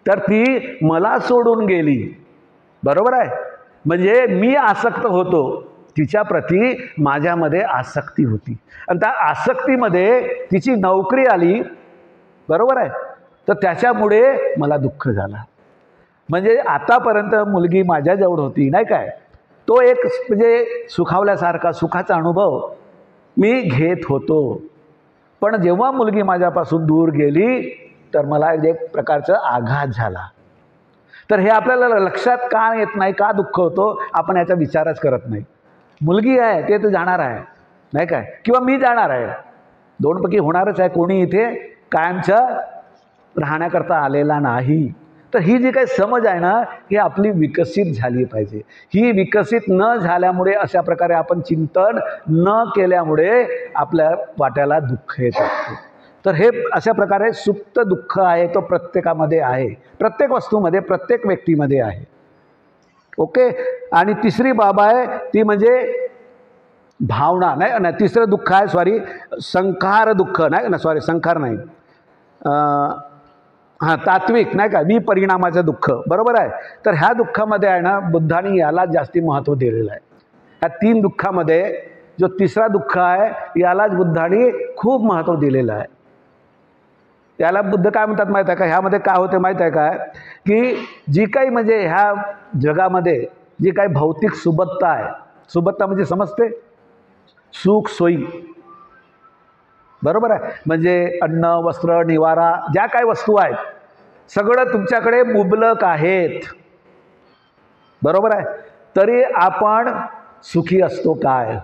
तर ती मला सोडून गेली. बरोबर आहे? म्हणजे मी आसक्त होतो तिच्याप्रती, माझ्यामध्ये आसक्ती होती आणि त्या आसक्तीमध्ये तिची नोकरी आली. बरोबर आहे? तर त्याच्यामुळे मला दुःख झाला. म्हणजे आतापर्यंत मुलगी माझ्याजवळ होती नाही काय, तो एक म्हणजे सुखावल्यासारखा सुखाचा अनुभव मी घेत होतो. पण जेव्हा मुलगी माझ्यापासून दूर गेली तर मला एक प्रकारचा आघात झाला. तर हे आपल्याला लक्षात का येत नाही, का दुःख होतो? आपण याचा विचारच करत नाही. मुलगी आहे ते तर जाणार आहे नाही काय, किंवा मी जाणार आहे, दोनपैकी होणारच आहे. कोणी इथे कायमचं राहण्याकरता आलेला नाही. तर ही जी काही समज आहे ना, ही आपली विकसित झाली पाहिजे. ही विकसित न झाल्यामुळे, अशा प्रकारे आपण चिंतन न केल्यामुळे आपल्या वाट्याला दुःख येत असते. तर हे अशा प्रकारे सुप्त दुःख आहे, तो प्रत्येकामध्ये आहे, प्रत्येक वस्तूमध्ये, प्रत्येक व्यक्तीमध्ये आहे. ओके. आणि तिसरी बाब आहे ती म्हणजे भावना नाही, तिसरं दुःख आहे, सॉरी, संखार दुःख नाही ना, सॉरी संखार नाही, हां, तात्विक नाही का, विपरिणामाचं दुःख. बरोबर आहे? तर ह्या दुःखामध्ये आहे ना, बुद्धांनी याला जास्ती महत्त्व दिलेलं आहे. ह्या तीन दुःखामध्ये जो तिसरा दुःख आहे, यालाच बुद्धांनी खूप महत्त्व दिलेलं आहे. याला बुद्ध काय म्हणतात माहीत आहे का? ह्यामध्ये काय होते माहीत आहे का? की जी काही म्हणजे ह्या जगामध्ये जी काही भौतिक सुबत्ता आहे, सुबत्ता म्हणजे समजते, सुख सोयी. बरोबर आहे? म्हणजे अन्न, वस्त्र, निवारा, ज्या काही वस्तू आहेत, सगळं तुमच्याकडे मुबलक आहेत. बरोबर आहे? तरी आपण सुखी असतो काय?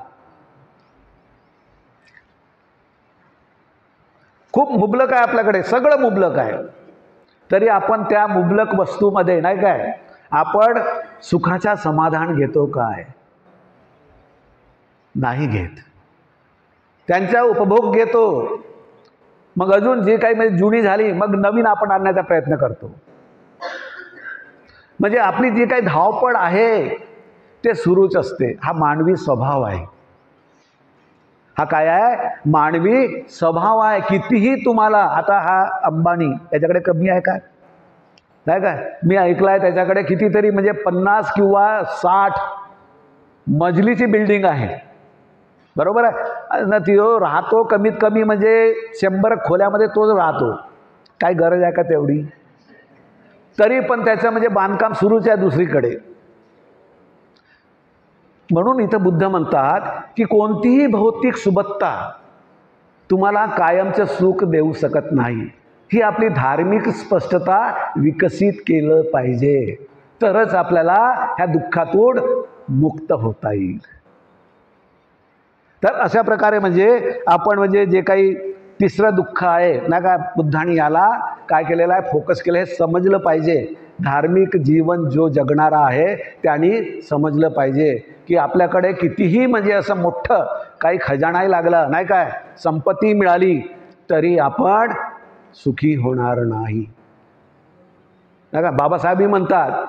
खूप मुबलक आहे आपल्याकडे, सगळं मुबलक आहे, तरी आपण त्या मुबलक वस्तूमध्ये नाही काय, आपण सुखाचा समाधान घेतो काय? नाही घेत. त्यांचा उपभोग घेतो. मग अजून जे काही म्हणजे जुनी झाली, मग नवीन आपण आणण्याचा प्रयत्न करतो. म्हणजे आपली जी काही धावपळ आहे ते सुरूच असते. हा मानवी स्वभाव आहे. हा काय आहे? मानवी स्वभाव आहे. कितीही तुम्हाला, आता हा अंबानी याच्याकडे कमी आहे काय? नाही काय? मी ऐकलं आहे त्याच्याकडे कितीतरी म्हणजे 50 किंवा 60 मजलीची बिल्डिंग आहे. बरोबर आहे ना? तो राहतो कमीत कमी म्हणजे 100 खोल्यामध्ये तोच राहतो. काय गरज आहे का तेवढी? तरी पण त्याचं म्हणजे बांधकाम सुरूच आहे दुसरीकडे. म्हणून इथं बुद्ध म्हणतात की कोणतीही भौतिक सुबत्ता तुम्हाला कायमचं सुख देऊ शकत नाही. ही आपली धार्मिक स्पष्टता विकसित केलं पाहिजे, तरच आपल्याला ह्या दुःखातून मुक्त होता येईल. तर अशा प्रकारे म्हणजे आपण म्हणजे जे काही तिसरं दुःख आहे ना का, बुद्धांनी याला काय केलेलं आहे? फोकस केलं. हे समजलं पाहिजे. धार्मिक जीवन जो जगणारा आहे त्यांनी समजलं पाहिजे की आपल्याकडे कितीही म्हणजे असं मोठं काही खजानाही लागला नाही काय, संपत्ती मिळाली, तरी आपण सुखी होणार नाही. नाही का? बाबासाहेबही म्हणतात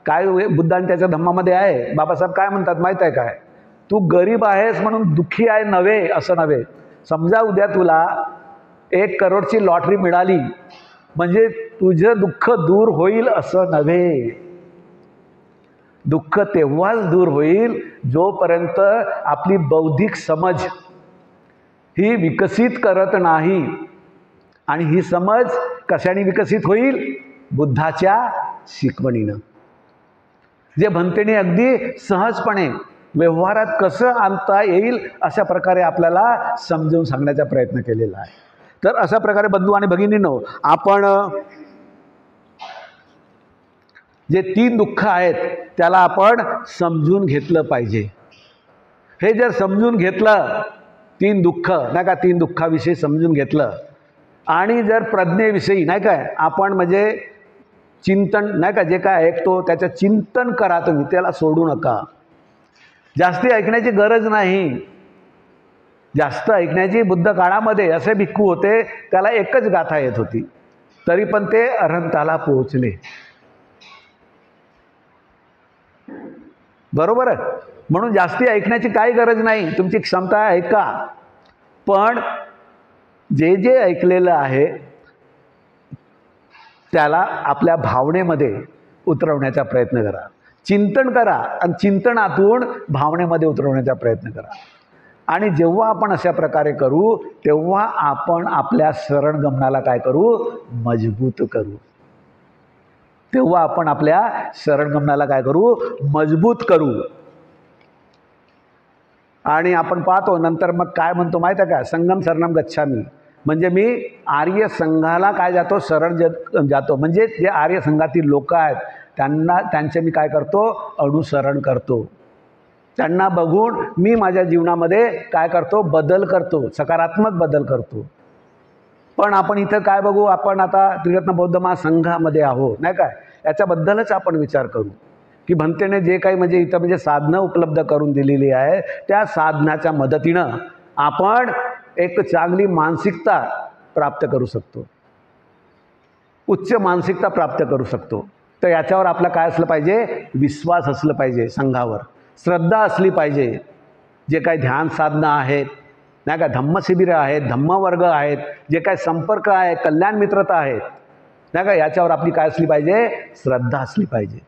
काय, बुद्धांनी त्याच्या धम्मामध्ये आहे, बाबासाहेब काय म्हणतात माहीत आहे काय? तू गरीब आहेस म्हणून दुःखी आहे नव्हे, असं नव्हे. समजा उद्या तुला 1 करोडची लॉटरी मिळाली म्हणजे तुझं दुःख दूर होईल असं नव्हे. दुःख तेव्हाच दूर होईल जोपर्यंत आपली बौद्धिक समज ही विकसित करत नाही. आणि ही समज कशाने विकसित होईल? बुद्धाच्या शिकवणीनं. जे भंतेने अगदी सहजपणे व्यवहारात कसं आणता येईल अशा प्रकारे आपल्याला समजून सांगण्याचा प्रयत्न केलेला आहे. तर अशा प्रकारे बंधू आणि भगिनींनो, आपण जे 3 दुःख आहेत त्याला आपण समजून घेतलं पाहिजे. हे जर समजून घेतलं, 3 दुःख नाही का, 3 दुःखाविषयी समजून घेतलं आणि जर प्रज्ञेविषयी नाही काय आपण म्हणजे चिंतन नाही का, जे काय ऐकतो त्याचं चिंतन करा तुम्ही, त्याला सोडू नका. जास्ती ऐकण्याची गरज नाही. जास्त ऐकण्याची बुद्ध काळामध्ये असे भिक्खू होते, त्याला एकच गाथा येत होती, तरी पण ते अरहंताला पोहोचले. बरोबर आहे. म्हणून जास्ती ऐकण्याची काही गरज नाही. तुमची क्षमता आहे, ऐका. पण जे जे ऐकलेलं आहे त्याला आपल्या भावनेमध्ये उतरवण्याचा प्रयत्न करा. चिंतन करा आणि चिंतनातून भावनेमध्ये उतरवण्याचा प्रयत्न करा. आणि जेव्हा आपण अशा प्रकारे करू तेव्हा आपण आपल्या शरणगमनाला काय करू? मजबूत करू. तेव्हा आपण आपल्या शरणगमनाला काय करू? मजबूत करू. आणि आपण पाहतो नंतर मग काय म्हणतो माहीत आहे का? संगम शरणम गच्छामी. म्हणजे मी आर्य संघाला काय जातो? शरण जातो. म्हणजे जे आर्य संघातील लोक आहेत त्यांचे मी काय करतो? अनुसरण करतो. त्यांना बघून मी माझ्या जीवनामध्ये काय करतो? बदल करतो, सकारात्मक बदल करतो. पण आपण इथं काय बघू? आपण आता त्रिरत्न बौद्ध महासंघामध्ये आहोत नाही काय, याच्याबद्दलच आपण विचार करू की भंतेने जे काही म्हणजे इथं म्हणजे साधनं उपलब्ध करून दिलेली आहे, त्या साधनाच्या मदतीनं आपण एक चांगली मानसिकता प्राप्त करू शकतो, उच्च मानसिकता प्राप्त करू शकतो. तर याच्यावर आपला काय असलं पाहिजे? विश्वास असलं पाहिजे, संघावर श्रद्धा असली पाहिजे. जे काही ध्यान साधना आहेत नाही का, धम्मशिबिरं आहेत, धम्मवर्ग आहेत, जे काही संपर्क आहे, कल्याण मित्रता आहेत नाही का, याच्यावर आपली काय असली पाहिजे? श्रद्धा असली पाहिजे.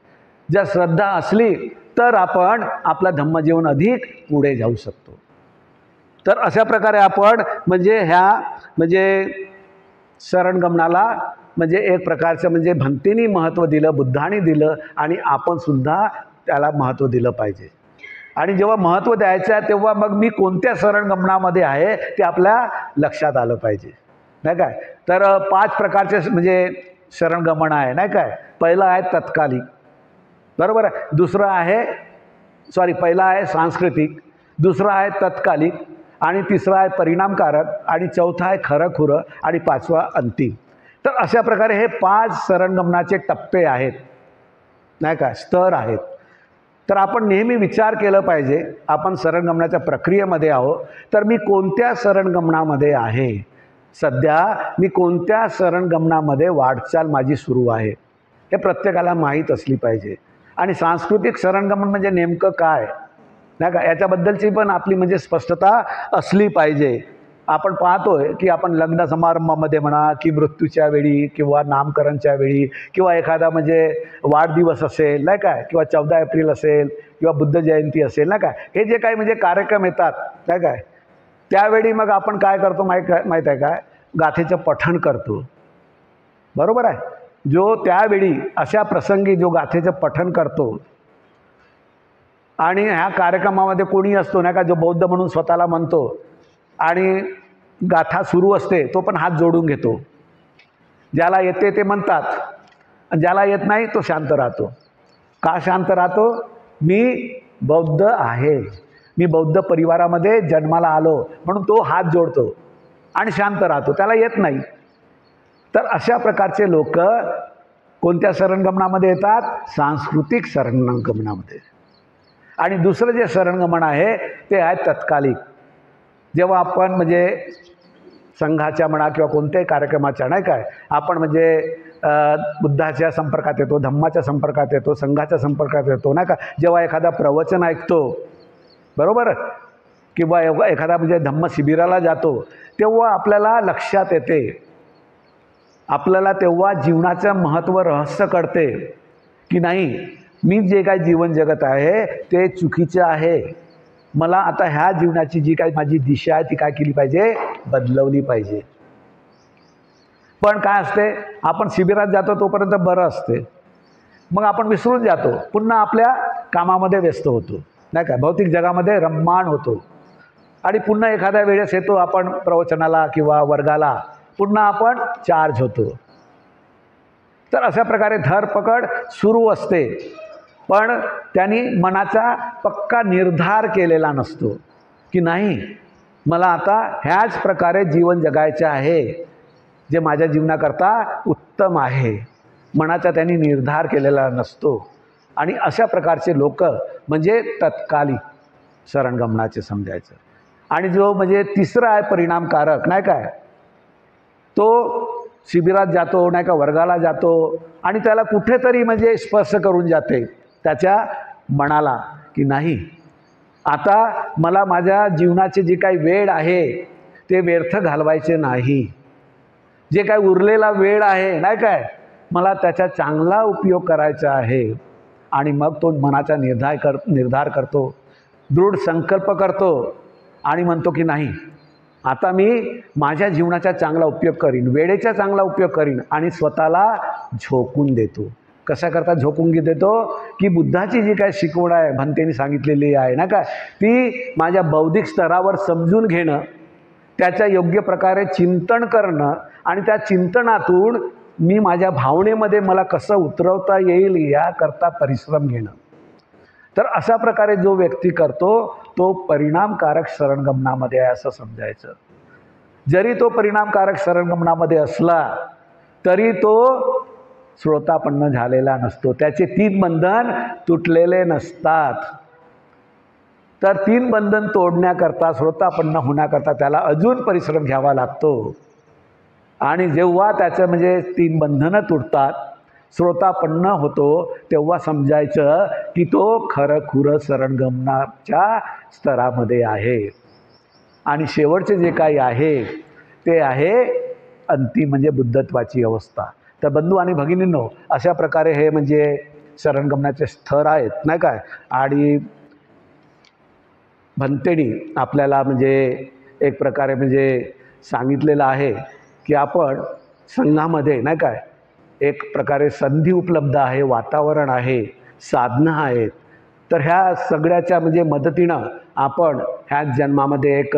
जर श्रद्धा असली तर आपण आपला धम्मजीवन अधिक पुढे जाऊ शकतो. तर अशा प्रकारे आपण म्हणजे ह्या म्हणजे शरणगमनाला म्हणजे एक प्रकारचं म्हणजे भंतेनी महत्त्व दिलं, बुद्धाने दिलं आणि आपण सुद्धा त्याला महत्त्व दिलं पाहिजे. आणि जेव्हा महत्त्व द्यायचं आहे तेव्हा मग मी कोणत्या शरणगमनामध्ये आहे ते आपल्या लक्षात आलं पाहिजे नाही काय. तर 5 प्रकारचे म्हणजे शरणगमन आहे नाही काय. पहिलं आहे तत्कालिक, बरोबर आहे. दुसरं आहे पहिला आहे सांस्कृतिक, दुसरा आहे तत्कालिक, आणि तिसरा आहे परिणामकारक, आणि चौथा आहे खरंखुरं, आणि 5वा अंतिम. तर अशा प्रकारे हे 5 शरणगमनाचे टप्पे आहेत नाही का, स्तर आहेत. तर आपण नेहमी विचार केलं पाहिजे, आपण शरणगमनाच्या प्रक्रियेमध्ये आहोत तर मी कोणत्या शरणगमनामध्ये आहे, सध्या मी कोणत्या शरणगमनामध्ये वाटचाल माझी सुरू आहे, हे प्रत्येकाला माहीत असली पाहिजे. आणि सांस्कृतिक शरणगमन म्हणजे नेमकं काय नाही का, याच्याबद्दलची पण आपली म्हणजे स्पष्टता असली पाहिजे. आपण पाहतोय की आपण लग्न समारंभामध्ये म्हणा की मृत्यूच्या वेळी किंवा नामकरणच्या वेळी किंवा एखादा म्हणजे वाढदिवस असेल नाही काय, किंवा 14 एप्रिल असेल किंवा बुद्ध जयंती असेल नाही काय, हे जे काही म्हणजे कार्यक्रम येतात नाही काय, त्यावेळी मग आपण काय करतो माहीत आहे काय? गाथेचं पठण करतो, बरोबर आहे. जो त्यावेळी अशा प्रसंगी जो गाथेचं पठण करतो आणि ह्या कार्यक्रमामध्ये कोणी असतो नाही का, जो बौद्ध म्हणून स्वतःला म्हणतो आणि गाथा सुरू असते तो पण हात जोडून घेतो. ज्याला येते ते म्हणतात आणि ज्याला येत नाही तो शांत राहतो. का शांत राहतो? मी बौद्ध आहे, मी बौद्ध परिवारामध्ये जन्माला आलो म्हणून तो हात जोडतो आणि शांत राहतो, त्याला येत नाही. तर अशा प्रकारचे लोक कोणत्या शरणगमनामध्ये येतात? सांस्कृतिक शरणगमनामध्ये. आणि दुसरं जे शरणगमन आहे ते आहे तत्कालिक. जेव्हा आपण म्हणजे संघाच्या म्हणा किंवा कोणत्याही कार्यक्रमाच्या नाही काय, आपण म्हणजे बुद्धाच्या संपर्कात येतो, धम्माच्या संपर्कात येतो, संघाच्या संपर्कात येतो नाही का. जेव्हा एखादा प्रवचन ऐकतो, बरोबर, किंवा एखादा म्हणजे धम्म शिबिराला जातो, तेव्हा आपल्याला लक्षात येते, आपल्याला तेव्हा जीवनाचं महत्त्व रहस्य कळते की नाही, मी जे काही जीवन जगत आहे ते चुकीचं आहे. मला आता ह्या जीवनाची जी काही माझी दिशा आहे ती काय केली पाहिजे? बदलवली पाहिजे. पण काय असते, आपण शिबिरात जातो तोपर्यंत बरं असते, मग आपण विसरून जातो, पुन्हा आपल्या कामामध्ये व्यस्त होतो, नाही का, भौतिक जगामध्ये रममाण होतो आणि पुन्हा एखाद्या वेळेस येतो आपण प्रवचनाला किंवा वर्गाला, पुन्हा आपण चार्ज होतो. तर अशा प्रकारे धरपकड सुरू असते, पण त्यांनी मनाचा पक्का निर्धार केलेला नसतो की नाही, मला आता ह्याच प्रकारे जीवन जगायचे आहे, जे माझ्या जीवनाकरता उत्तम आहे. मनाचा त्यांनी निर्धार केलेला नसतो. आणि अशा प्रकारचे लोक म्हणजे तत्कालिक शरणगमनाचे समजायचं. आणि जो म्हणजे तिसरा आहे परिणामकारक, नाही काय, तो शिबिरात जातो, नाही का, वर्गाला जातो आणि त्याला कुठेतरी म्हणजे स्पर्श करून जाते त्याच्या मनाला की नाही, आता मला माझ्या जीवनाची जी काही वेळ आहे ते व्यर्थ घालवायचे नाही, जे काय उरलेला वेळ आहे, नाही काय, मला त्याचा चांगला उपयोग करायचा आहे. आणि मग तो मनाचा निर्धार करतो, दृढ संकल्प करतो आणि म्हणतो की नाही, आता मी माझ्या जीवनाचा चांगला उपयोग करीन, वेळेचा चांगला उपयोग करीन आणि स्वतःला झोकून देतो. कशाकरता झोकून देतो की बुद्धाची जी काय शिकवण आहे, भंतेने सांगितलेली आहे ना काय, ती माझ्या बौद्धिक स्तरावर समजून घेणं, त्याच्या योग्य प्रकारे चिंतन करणं आणि त्या चिंतनातून मी माझ्या भावनेमध्ये मला कसं उतरवता येईल याकरता परिश्रम घेणं. तर अशा प्रकारे जो व्यक्ती करतो तो परिणामकारक शरणगमनामध्ये आहे असं समजायचं. जरी तो परिणामकारक शरणगमनामध्ये असला तरी तो श्रोतापन्न झालेला नसतो, त्याचे 3 बंधन तुटलेले नसतात. तर 3 बंधन तोडण्याकरता, श्रोतापन्न होण्याकरता त्याला अजून परिश्रम घ्यावा लागतो. आणि जेव्हा त्याचं म्हणजे 3 बंधनं तुटतात, श्रोतापन्न होतो, तेव्हा समजायचं की तो खरंखुरं शरणगमनाच्या स्तरामध्ये आहे. आणि शेवटचे जे काही आहे ते आहे अंतिम म्हणजे बुद्धत्वाची अवस्था. तर बंधू आणि भगिनींनो, अशा प्रकारे हे म्हणजे शरणगमनाचे स्तर आहेत, नाही काय. आणि भंतेनी आपल्याला म्हणजे एक प्रकारे म्हणजे सांगितलेलं आहे की आपण संघामध्ये, नाही काय, एक प्रकारे संधी उपलब्ध आहे, वातावरण आहे, साधनं आहेत. तर ह्या सगळ्याच्या म्हणजे मदतीनं आपण ह्या जन्मामध्ये एक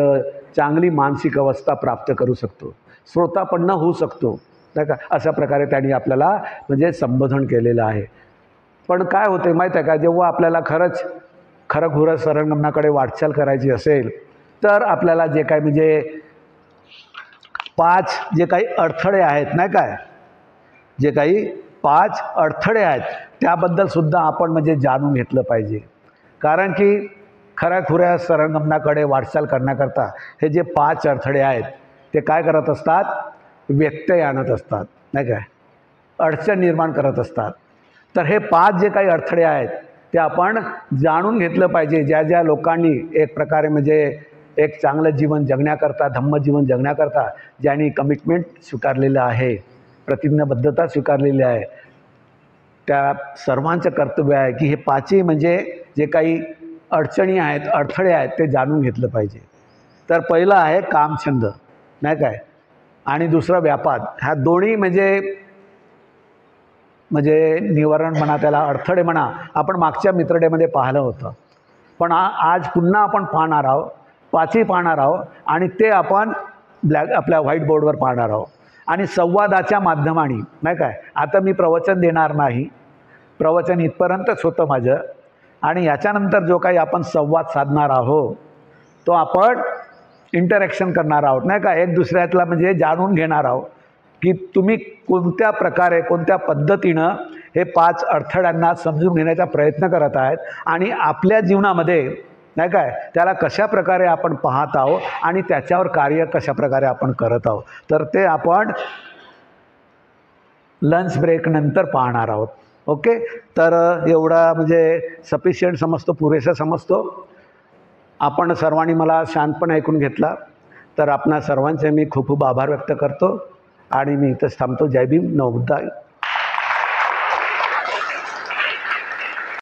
चांगली मानसिक अवस्था प्राप्त करू शकतो, श्रोतापन्न होऊ शकतो, नाही का. अशा प्रकारे त्यांनी आपल्याला म्हणजे संबोधन केलेलं आहे. पण काय होते माहीत आहे का, जेव्हा आपल्याला खरंखुरं शरणगमनाकडे वाटचाल करायची असेल तर आपल्याला जे काय म्हणजे 5 जे काही अडथळे आहेत, नाही काय, जे काही 5 अडथळे आहेत त्याबद्दलसुद्धा आपण म्हणजे जाणून घेतलं पाहिजे. कारण की खऱ्याखुऱ्या शरणगमनाकडे वाटचाल करण्याकरता हे जे 5 अडथळे आहेत ते काय करत असतात, व्यत्यय आणत असतात, नाही काय, अडचण निर्माण करत असतात. तर हे 5 जे काही अडथळे आहेत ते आपण जाणून घेतलं पाहिजे. ज्या ज्या लोकांनी एक प्रकारे म्हणजे एक चांगलं जीवन जगण्याकरता, धम्मजीवन जगण्याकरता ज्यांनी कमिटमेंट स्वीकारलेलं आहे, प्रतिज्ञाबद्धता स्वीकारलेली आहे, त्या सर्वांचं कर्तव्य आहे की हे 5ही म्हणजे जे काही अडचणी आहेत, अडथळे आहेत ते जाणून घेतलं पाहिजे. तर पहिलं आहे कामछंद, नाही काय, आणि दुसरं व्यापाद. ह्या दोन्ही म्हणजे निवारण म्हणा, त्याला अडथळे म्हणा, आपण मागच्या मित्रडेमध्ये पाहिलं होतं. पण आज पुन्हा आपण पाहणार आहोत, 5ही पाहणार आहोत आणि ते आपण आपल्या व्हाईट बोर्डवर पाहणार आहोत. आणि संवादाच्या माध्यमाने, नाही काय, आता मी प्रवचन देणार नाही, प्रवचन इथपर्यंतच होतं माझं. आणि याच्यानंतर जो काही आपण संवाद साधणार आहोत तो आपण इंटरॅक्शन करणार आहोत, नाही का, एक दुसऱ्यातला म्हणजे जाणून घेणार आहोत की तुम्ही कोणत्या प्रकारे, कोणत्या पद्धतीनं हे 5 अडथळ्यांना समजून घेण्याचा प्रयत्न करत आहेत आणि आपल्या जीवनामध्ये, नाही काय, त्याला कशा प्रकारे आपण पाहत आहोत आणि त्याच्यावर कार्य कशा प्रकारे आपण करत आहोत. तर ते आपण लंच ब्रेक नंतर पाहणार आहोत. ओके. तर एवढा म्हणजे सफिशियंट समजतो, पुरेसा समजतो. आपण सर्वांनी मला शांतपणे ऐकून घेतला तर आपणा सर्वांचे मी खूप खूप आभार व्यक्त करतो आणि मी इथंच थांबतो. जय भीम, नमो बुद्धाय.